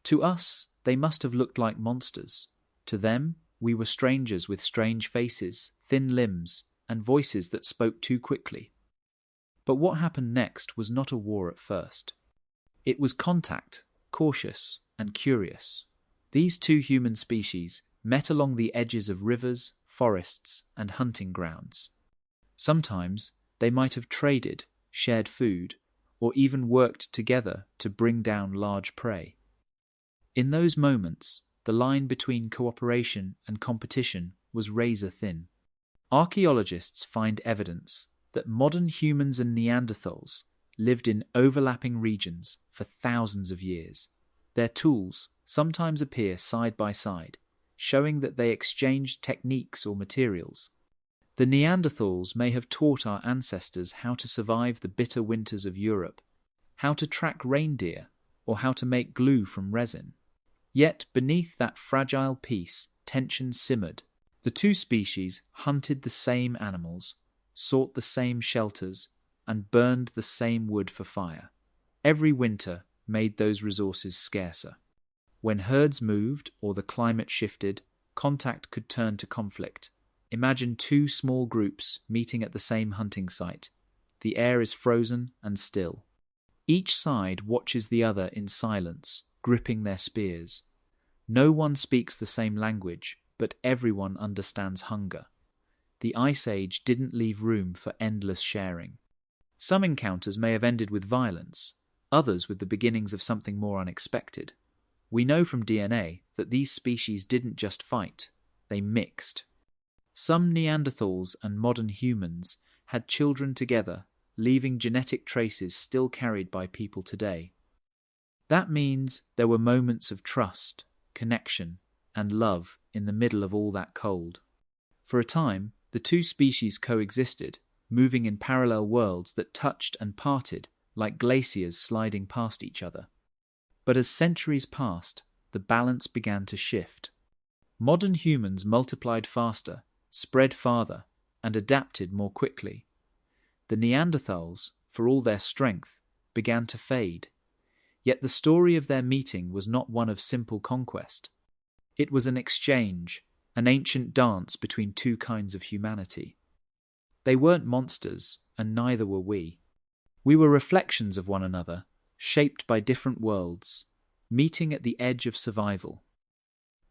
To us, they must have looked like monsters. To them, we were strangers with strange faces, thin limbs, and voices that spoke too quickly. But what happened next was not a war at first. It was contact, cautious and curious. These two human species met along the edges of rivers, forests, and hunting grounds. Sometimes they might have traded, shared food, or even worked together to bring down large prey. In those moments, the line between cooperation and competition was razor thin. Archaeologists find evidence that modern humans and Neanderthals lived in overlapping regions for thousands of years. Their tools sometimes appear side by side, showing that they exchanged techniques or materials. The Neanderthals may have taught our ancestors how to survive the bitter winters of Europe, how to track reindeer, or how to make glue from resin. Yet beneath that fragile peace, tension simmered. The two species hunted the same animals, sought the same shelters, and burned the same wood for fire. Every winter made those resources scarcer. When herds moved or the climate shifted, contact could turn to conflict. Imagine two small groups meeting at the same hunting site. The air is frozen and still. Each side watches the other in silence, gripping their spears. No one speaks the same language, but everyone understands hunger. The Ice Age didn't leave room for endless sharing. Some encounters may have ended with violence, others with the beginnings of something more unexpected. We know from DNA that these species didn't just fight, they mixed. Some Neanderthals and modern humans had children together, leaving genetic traces still carried by people today. That means there were moments of trust, connection, and love in the middle of all that cold. For a time, the two species coexisted, moving in parallel worlds that touched and parted like glaciers sliding past each other. But as centuries passed, the balance began to shift. Modern humans multiplied faster, spread farther, and adapted more quickly. The Neanderthals, for all their strength, began to fade. Yet the story of their meeting was not one of simple conquest. It was an exchange, an ancient dance between two kinds of humanity. They weren't monsters, and neither were we. We were reflections of one another, shaped by different worlds, meeting at the edge of survival.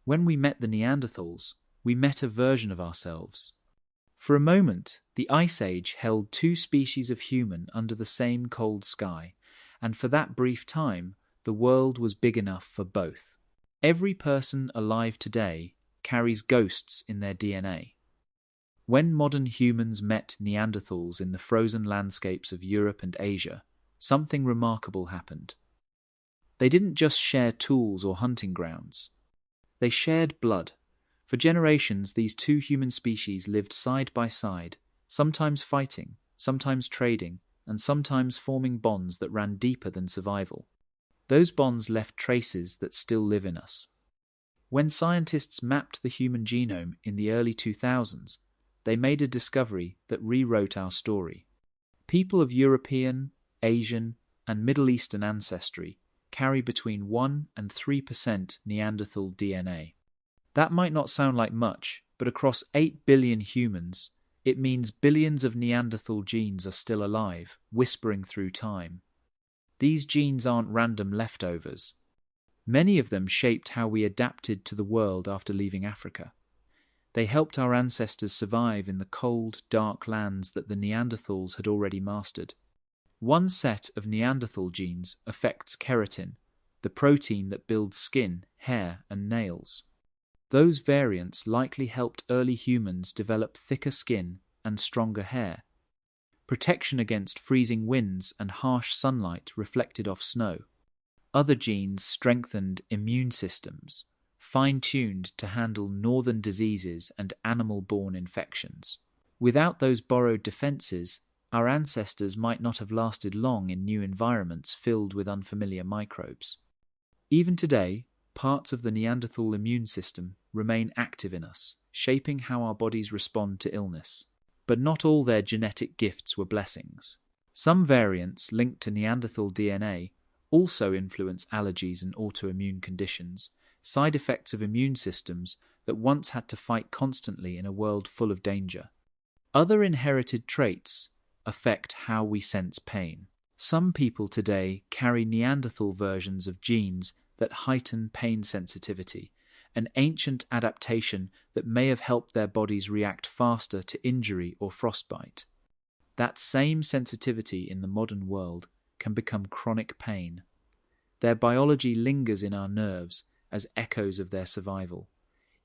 When we met the Neanderthals, we met a version of ourselves. For a moment, the Ice Age held two species of human under the same cold sky, and for that brief time, the world was big enough for both. Every person alive today carries ghosts in their DNA. When modern humans met Neanderthals in the frozen landscapes of Europe and Asia, something remarkable happened. They didn't just share tools or hunting grounds. They shared blood. For generations, these two human species lived side by side, sometimes fighting, sometimes trading, and sometimes forming bonds that ran deeper than survival. Those bonds left traces that still live in us. When scientists mapped the human genome in the early 2000s, they made a discovery that rewrote our story. People of European, Asian, and Middle Eastern ancestry carry between 1 and 3% Neanderthal DNA. That might not sound like much, but across 8 billion humans, it means billions of Neanderthal genes are still alive, whispering through time. These genes aren't random leftovers. Many of them shaped how we adapted to the world after leaving Africa. They helped our ancestors survive in the cold, dark lands that the Neanderthals had already mastered. One set of Neanderthal genes affects keratin, the protein that builds skin, hair, and nails. Those variants likely helped early humans develop thicker skin and stronger hair. Protection against freezing winds and harsh sunlight reflected off snow. Other genes strengthened immune systems, fine-tuned to handle northern diseases and animal-borne infections. Without those borrowed defenses, our ancestors might not have lasted long in new environments filled with unfamiliar microbes. Even today, parts of the Neanderthal immune system remain active in us, shaping how our bodies respond to illness. But not all their genetic gifts were blessings. Some variants linked to Neanderthal DNA also influence allergies and autoimmune conditions, side effects of immune systems that once had to fight constantly in a world full of danger. Other inherited traits affect how we sense pain. Some people today carry Neanderthal versions of genes that heighten pain sensitivity, an ancient adaptation that may have helped their bodies react faster to injury or frostbite. That same sensitivity in the modern world can become chronic pain. Their biology lingers in our nerves as echoes of their survival.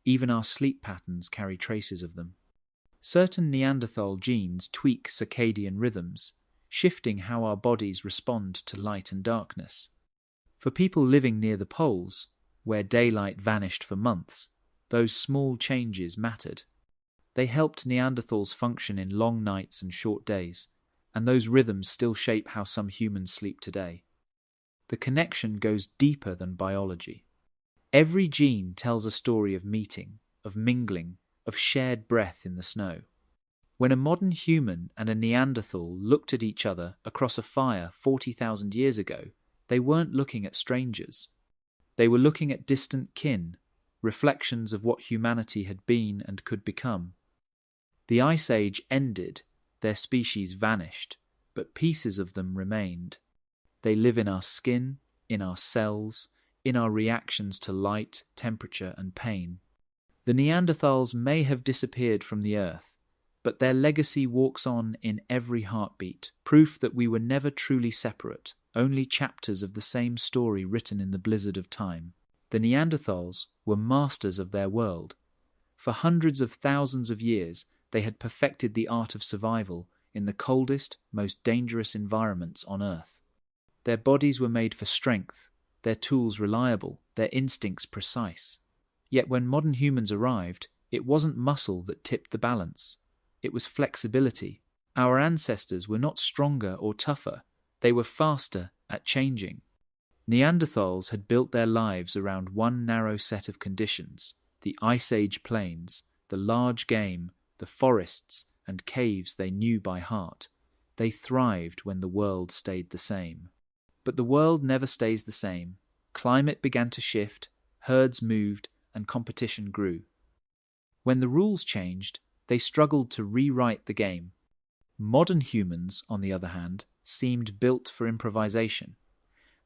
Even our sleep patterns carry traces of them. Certain Neanderthal genes tweak circadian rhythms, shifting how our bodies respond to light and darkness. For people living near the poles, where daylight vanished for months, those small changes mattered. They helped Neanderthals function in long nights and short days, and those rhythms still shape how some humans sleep today. The connection goes deeper than biology. Every gene tells a story of meeting, of mingling, of shared breath in the snow. When a modern human and a Neanderthal looked at each other across a fire 40,000 years ago, they weren't looking at strangers. They were looking at distant kin, reflections of what humanity had been and could become. The Ice Age ended, their species vanished, but pieces of them remained. They live in our skin, in our cells, in our reactions to light, temperature, and pain. The Neanderthals may have disappeared from the earth, but their legacy walks on in every heartbeat, proof that we were never truly separate, only chapters of the same story written in the blizzard of time. The Neanderthals were masters of their world. For hundreds of thousands of years, they had perfected the art of survival in the coldest, most dangerous environments on Earth. Their bodies were made for strength, their tools reliable, their instincts precise. Yet when modern humans arrived, it wasn't muscle that tipped the balance. It was flexibility. Our ancestors were not stronger or tougher, they were faster at changing. Neanderthals had built their lives around one narrow set of conditions: the Ice Age plains, the large game, the forests and caves they knew by heart. They thrived when the world stayed the same. But the world never stays the same. Climate began to shift, herds moved, and competition grew. When the rules changed, they struggled to rewrite the game. Modern humans, on the other hand, seemed built for improvisation.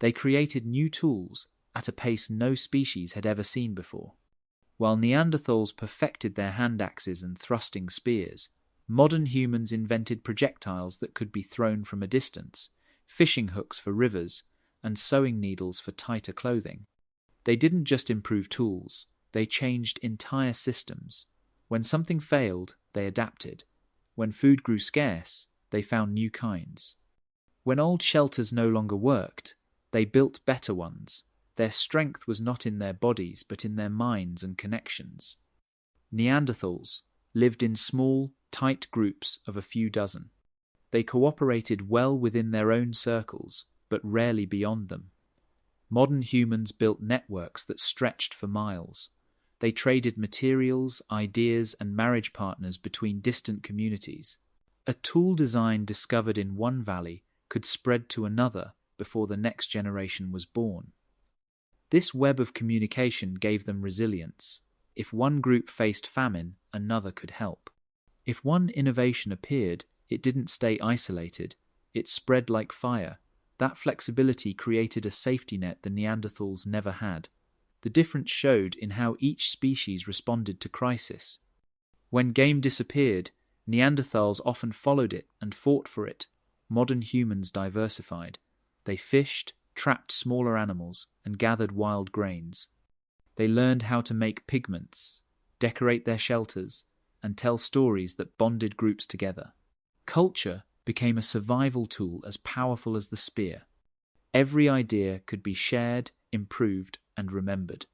They created new tools at a pace no species had ever seen before. While Neanderthals perfected their hand axes and thrusting spears, modern humans invented projectiles that could be thrown from a distance, fishing hooks for rivers, and sewing needles for tighter clothing. They didn't just improve tools, they changed entire systems. When something failed, they adapted. When food grew scarce, they found new kinds. When old shelters no longer worked, they built better ones. Their strength was not in their bodies, but in their minds and connections. Neanderthals lived in small, tight groups of a few dozen. They cooperated well within their own circles, but rarely beyond them. Modern humans built networks that stretched for miles. They traded materials, ideas, and marriage partners between distant communities. A tool design discovered in one valley could spread to another before the next generation was born. This web of communication gave them resilience. If one group faced famine, another could help. If one innovation appeared, it didn't stay isolated, it spread like fire. That flexibility created a safety net the Neanderthals never had. The difference showed in how each species responded to crisis. When game disappeared, Neanderthals often followed it and fought for it. Modern humans diversified. They fished, trapped smaller animals, and gathered wild grains. They learned how to make pigments, decorate their shelters, and tell stories that bonded groups together. Culture became a survival tool as powerful as the spear. Every idea could be shared, improved, and remembered.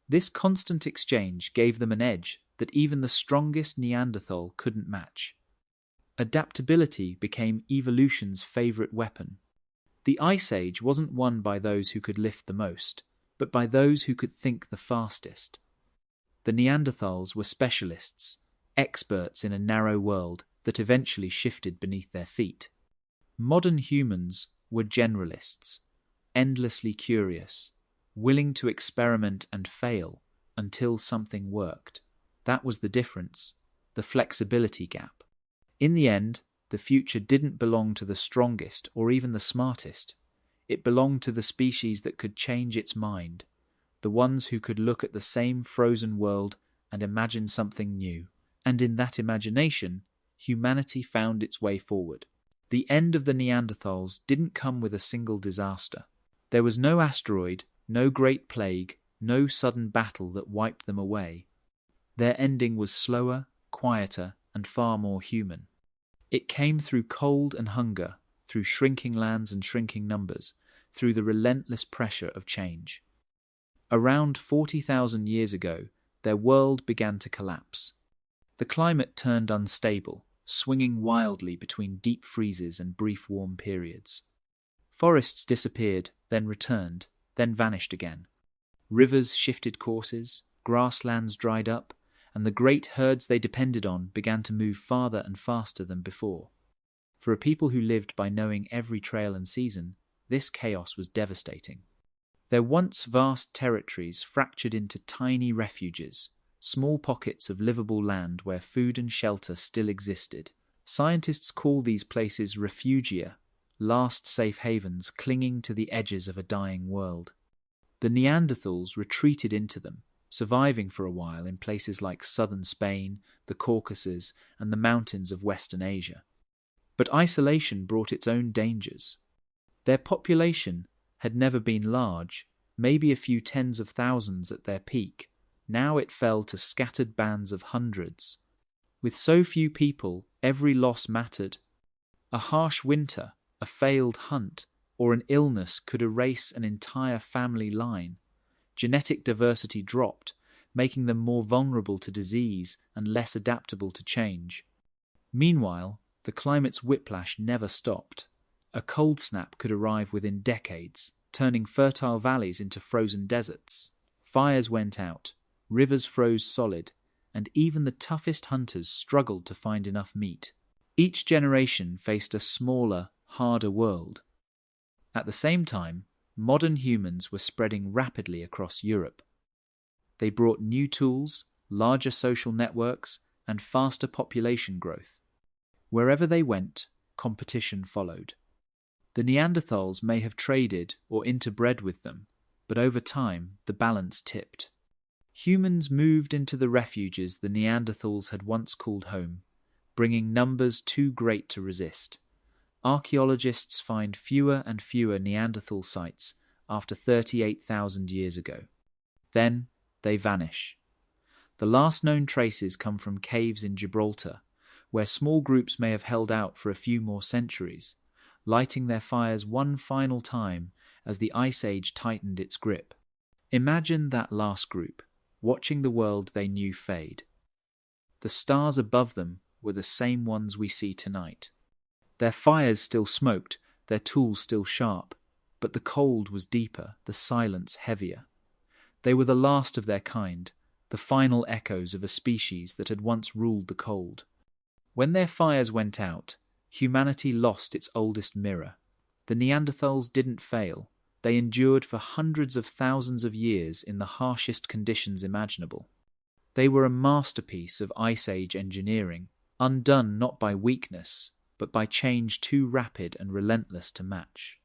This constant exchange gave them an edge that even the strongest Neanderthal couldn't match. Adaptability became evolution's favorite weapon. The Ice Age wasn't won by those who could lift the most, but by those who could think the fastest. The Neanderthals were specialists, experts in a narrow world that eventually shifted beneath their feet. Modern humans were generalists, endlessly curious, willing to experiment and fail until something worked. That was the difference, the flexibility gap. In the end, the future didn't belong to the strongest or even the smartest. It belonged to the species that could change its mind, the ones who could look at the same frozen world and imagine something new. And in that imagination, humanity found its way forward. The end of the Neanderthals didn't come with a single disaster. There was no asteroid, no great plague, no sudden battle that wiped them away. Their ending was slower, quieter, and far more human. It came through cold and hunger, through shrinking lands and shrinking numbers, through the relentless pressure of change. Around 40,000 years ago, their world began to collapse. The climate turned unstable, swinging wildly between deep freezes and brief warm periods. Forests disappeared, then returned, then vanished again. Rivers shifted courses, grasslands dried up, and the great herds they depended on began to move farther and faster than before. For a people who lived by knowing every trail and season, this chaos was devastating. Their once vast territories fractured into tiny refuges, small pockets of livable land where food and shelter still existed. Scientists call these places refugia, last safe havens clinging to the edges of a dying world. The Neanderthals retreated into them, surviving for a while in places like southern Spain, the Caucasus, and the mountains of Western Asia. But isolation brought its own dangers. Their population had never been large, maybe a few tens of thousands at their peak. Now it fell to scattered bands of hundreds. With so few people, every loss mattered. A harsh winter, a failed hunt, or an illness could erase an entire family line. Genetic diversity dropped, making them more vulnerable to disease and less adaptable to change. Meanwhile, the climate's whiplash never stopped. A cold snap could arrive within decades, turning fertile valleys into frozen deserts. Fires went out, rivers froze solid, and even the toughest hunters struggled to find enough meat. Each generation faced a smaller, harder world. At the same time, modern humans were spreading rapidly across Europe. They brought new tools, larger social networks, and faster population growth. Wherever they went, competition followed. The Neanderthals may have traded or interbred with them, but over time the balance tipped. Humans moved into the refuges the Neanderthals had once called home, bringing numbers too great to resist. Archaeologists find fewer and fewer Neanderthal sites after 38,000 years ago. Then they vanish. The last known traces come from caves in Gibraltar, where small groups may have held out for a few more centuries, lighting their fires one final time as the Ice Age tightened its grip. Imagine that last group, watching the world they knew fade. The stars above them were the same ones we see tonight. Their fires still smoked, their tools still sharp, but the cold was deeper, the silence heavier. They were the last of their kind, the final echoes of a species that had once ruled the cold. When their fires went out, humanity lost its oldest mirror. The Neanderthals didn't fail. They endured for hundreds of thousands of years in the harshest conditions imaginable. They were a masterpiece of Ice Age engineering, undone not by weakness, but by change too rapid and relentless to match.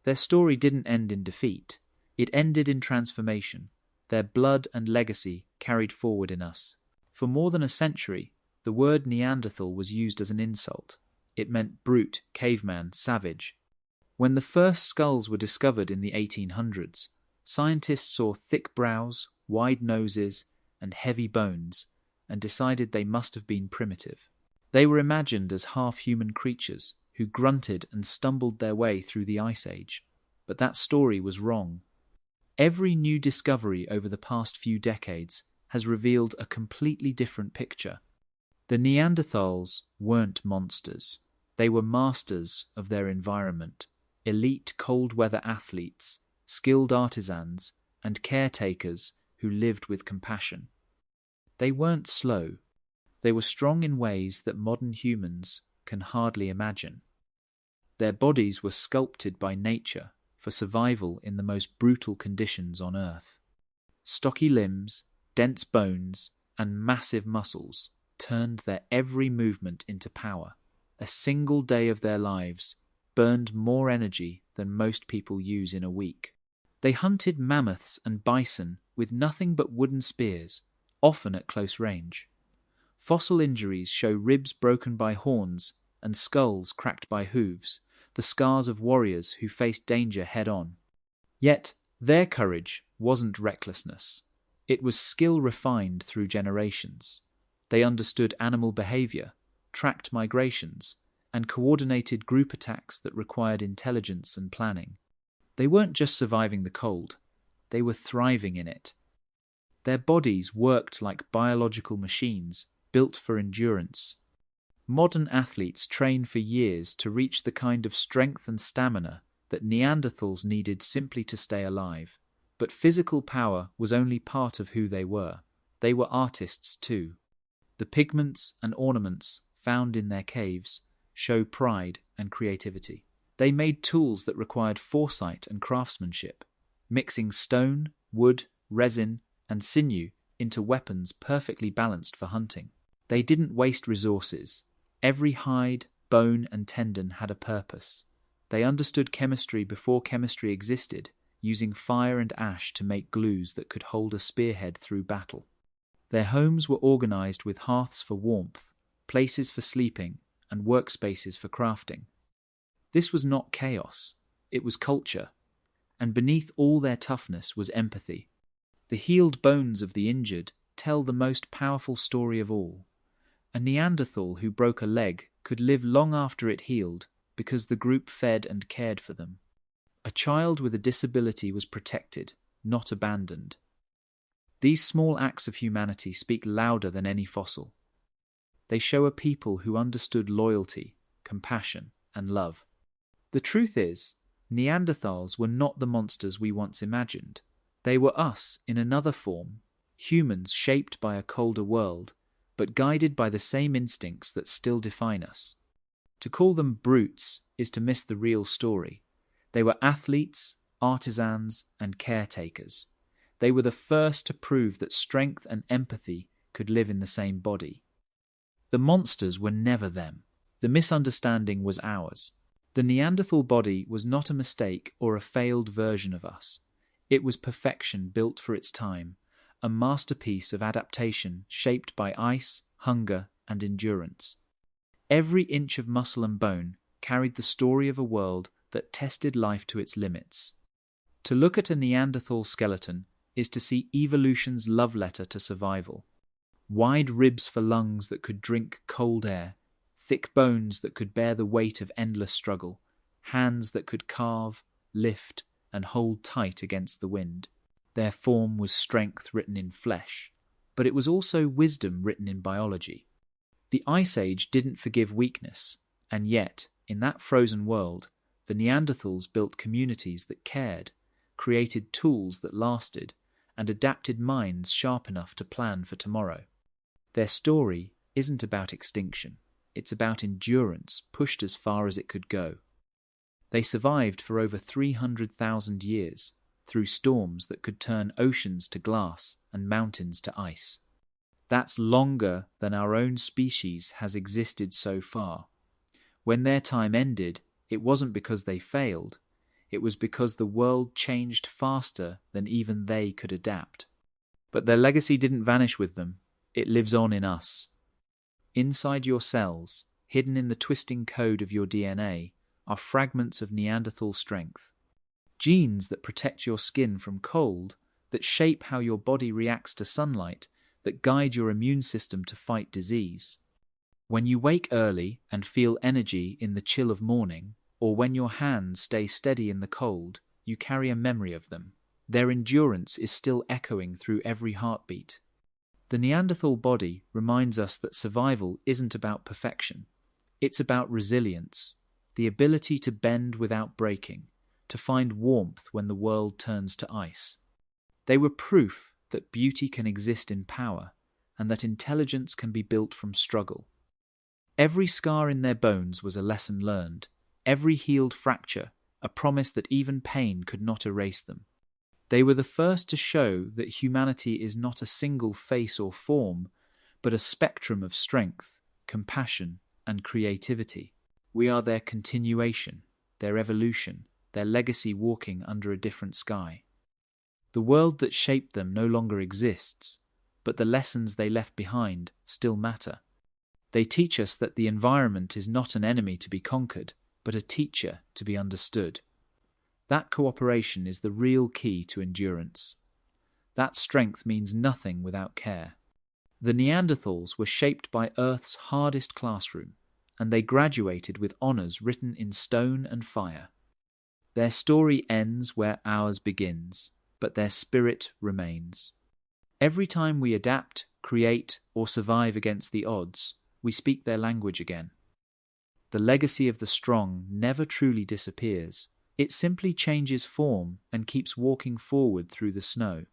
Their story didn't end in defeat. It ended in transformation, their blood and legacy carried forward in us. For more than a century, the word Neanderthal was used as an insult. It meant brute, caveman, savage. When the first skulls were discovered in the 1800s, scientists saw thick brows, wide noses, and heavy bones, and decided they must have been primitive. They were imagined as half-human creatures who grunted and stumbled their way through the Ice Age. But that story was wrong. Every new discovery over the past few decades has revealed a completely different picture. The Neanderthals weren't monsters. They were masters of their environment, elite cold-weather athletes, skilled artisans, and caretakers who lived with compassion. They weren't slow. They were strong in ways that modern humans can hardly imagine. Their bodies were sculpted by nature for survival in the most brutal conditions on Earth. Stocky limbs, dense bones, and massive muscles turned their every movement into power. A single day of their lives burned more energy than most people use in a week. They hunted mammoths and bison with nothing but wooden spears, often at close range. Fossil injuries show ribs broken by horns and skulls cracked by hooves, the scars of warriors who faced danger head-on. Yet, their courage wasn't recklessness. It was skill refined through generations. They understood animal behavior, tracked migrations, and coordinated group attacks that required intelligence and planning. They weren't just surviving the cold, they were thriving in it. Their bodies worked like biological machines, built for endurance. Modern athletes train for years to reach the kind of strength and stamina that Neanderthals needed simply to stay alive. But physical power was only part of who they were. They were artists too. The pigments and ornaments found in their caves show pride and creativity. They made tools that required foresight and craftsmanship, mixing stone, wood, resin, and sinew into weapons perfectly balanced for hunting. They didn't waste resources. Every hide, bone, and tendon had a purpose. They understood chemistry before chemistry existed, using fire and ash to make glues that could hold a spearhead through battle. Their homes were organized with hearths for warmth, places for sleeping, and workspaces for crafting. This was not chaos, it was culture. and beneath all their toughness was empathy. The healed bones of the injured tell the most powerful story of all. A Neanderthal who broke a leg could live long after it healed because the group fed and cared for them. A child with a disability was protected, not abandoned. These small acts of humanity speak louder than any fossil. They show a people who understood loyalty, compassion, and love. The truth is, Neanderthals were not the monsters we once imagined. They were us in another form, humans shaped by a colder world, but guided by the same instincts that still define us. To call them brutes is to miss the real story. They were athletes, artisans, and caretakers. They were the first to prove that strength and empathy could live in the same body. The monsters were never them. The misunderstanding was ours. The Neanderthal body was not a mistake or a failed version of us. It was perfection built for its time, a masterpiece of adaptation shaped by ice, hunger, and endurance. Every inch of muscle and bone carried the story of a world that tested life to its limits. To look at a Neanderthal skeleton is to see evolution's love letter to survival. Wide ribs for lungs that could drink cold air, thick bones that could bear the weight of endless struggle, hands that could carve, lift, and hold tight against the wind. Their form was strength written in flesh, but it was also wisdom written in biology. The Ice Age didn't forgive weakness, and yet, in that frozen world, the Neanderthals built communities that cared, created tools that lasted, and adapted minds sharp enough to plan for tomorrow. Their story isn't about extinction. It's about endurance pushed as far as it could go. They survived for over 300,000 years, through storms that could turn oceans to glass and mountains to ice. That's longer than our own species has existed so far. When their time ended, it wasn't because they failed. It was because the world changed faster than even they could adapt. But their legacy didn't vanish with them. It lives on in us. Inside your cells, hidden in the twisting code of your DNA, are fragments of Neanderthal strength. Genes that protect your skin from cold, that shape how your body reacts to sunlight, that guide your immune system to fight disease. When you wake early and feel energy in the chill of morning, or when your hands stay steady in the cold, you carry a memory of them. Their endurance is still echoing through every heartbeat. The Neanderthal body reminds us that survival isn't about perfection. It's about resilience, the ability to bend without breaking, to find warmth when the world turns to ice. They were proof that beauty can exist in power, and that intelligence can be built from struggle. Every scar in their bones was a lesson learned, every healed fracture a promise that even pain could not erase them. They were the first to show that humanity is not a single face or form, but a spectrum of strength, compassion, and creativity. We are their continuation, their evolution, their legacy walking under a different sky. The world that shaped them no longer exists, but the lessons they left behind still matter. They teach us that the environment is not an enemy to be conquered, but a teacher to be understood. That cooperation is the real key to endurance. That strength means nothing without care. The Neanderthals were shaped by Earth's hardest classroom, and they graduated with honours written in stone and fire. Their story ends where ours begins, but their spirit remains. Every time we adapt, create, or survive against the odds, we speak their language again. The legacy of the strong never truly disappears. It simply changes form and keeps walking forward through the snow.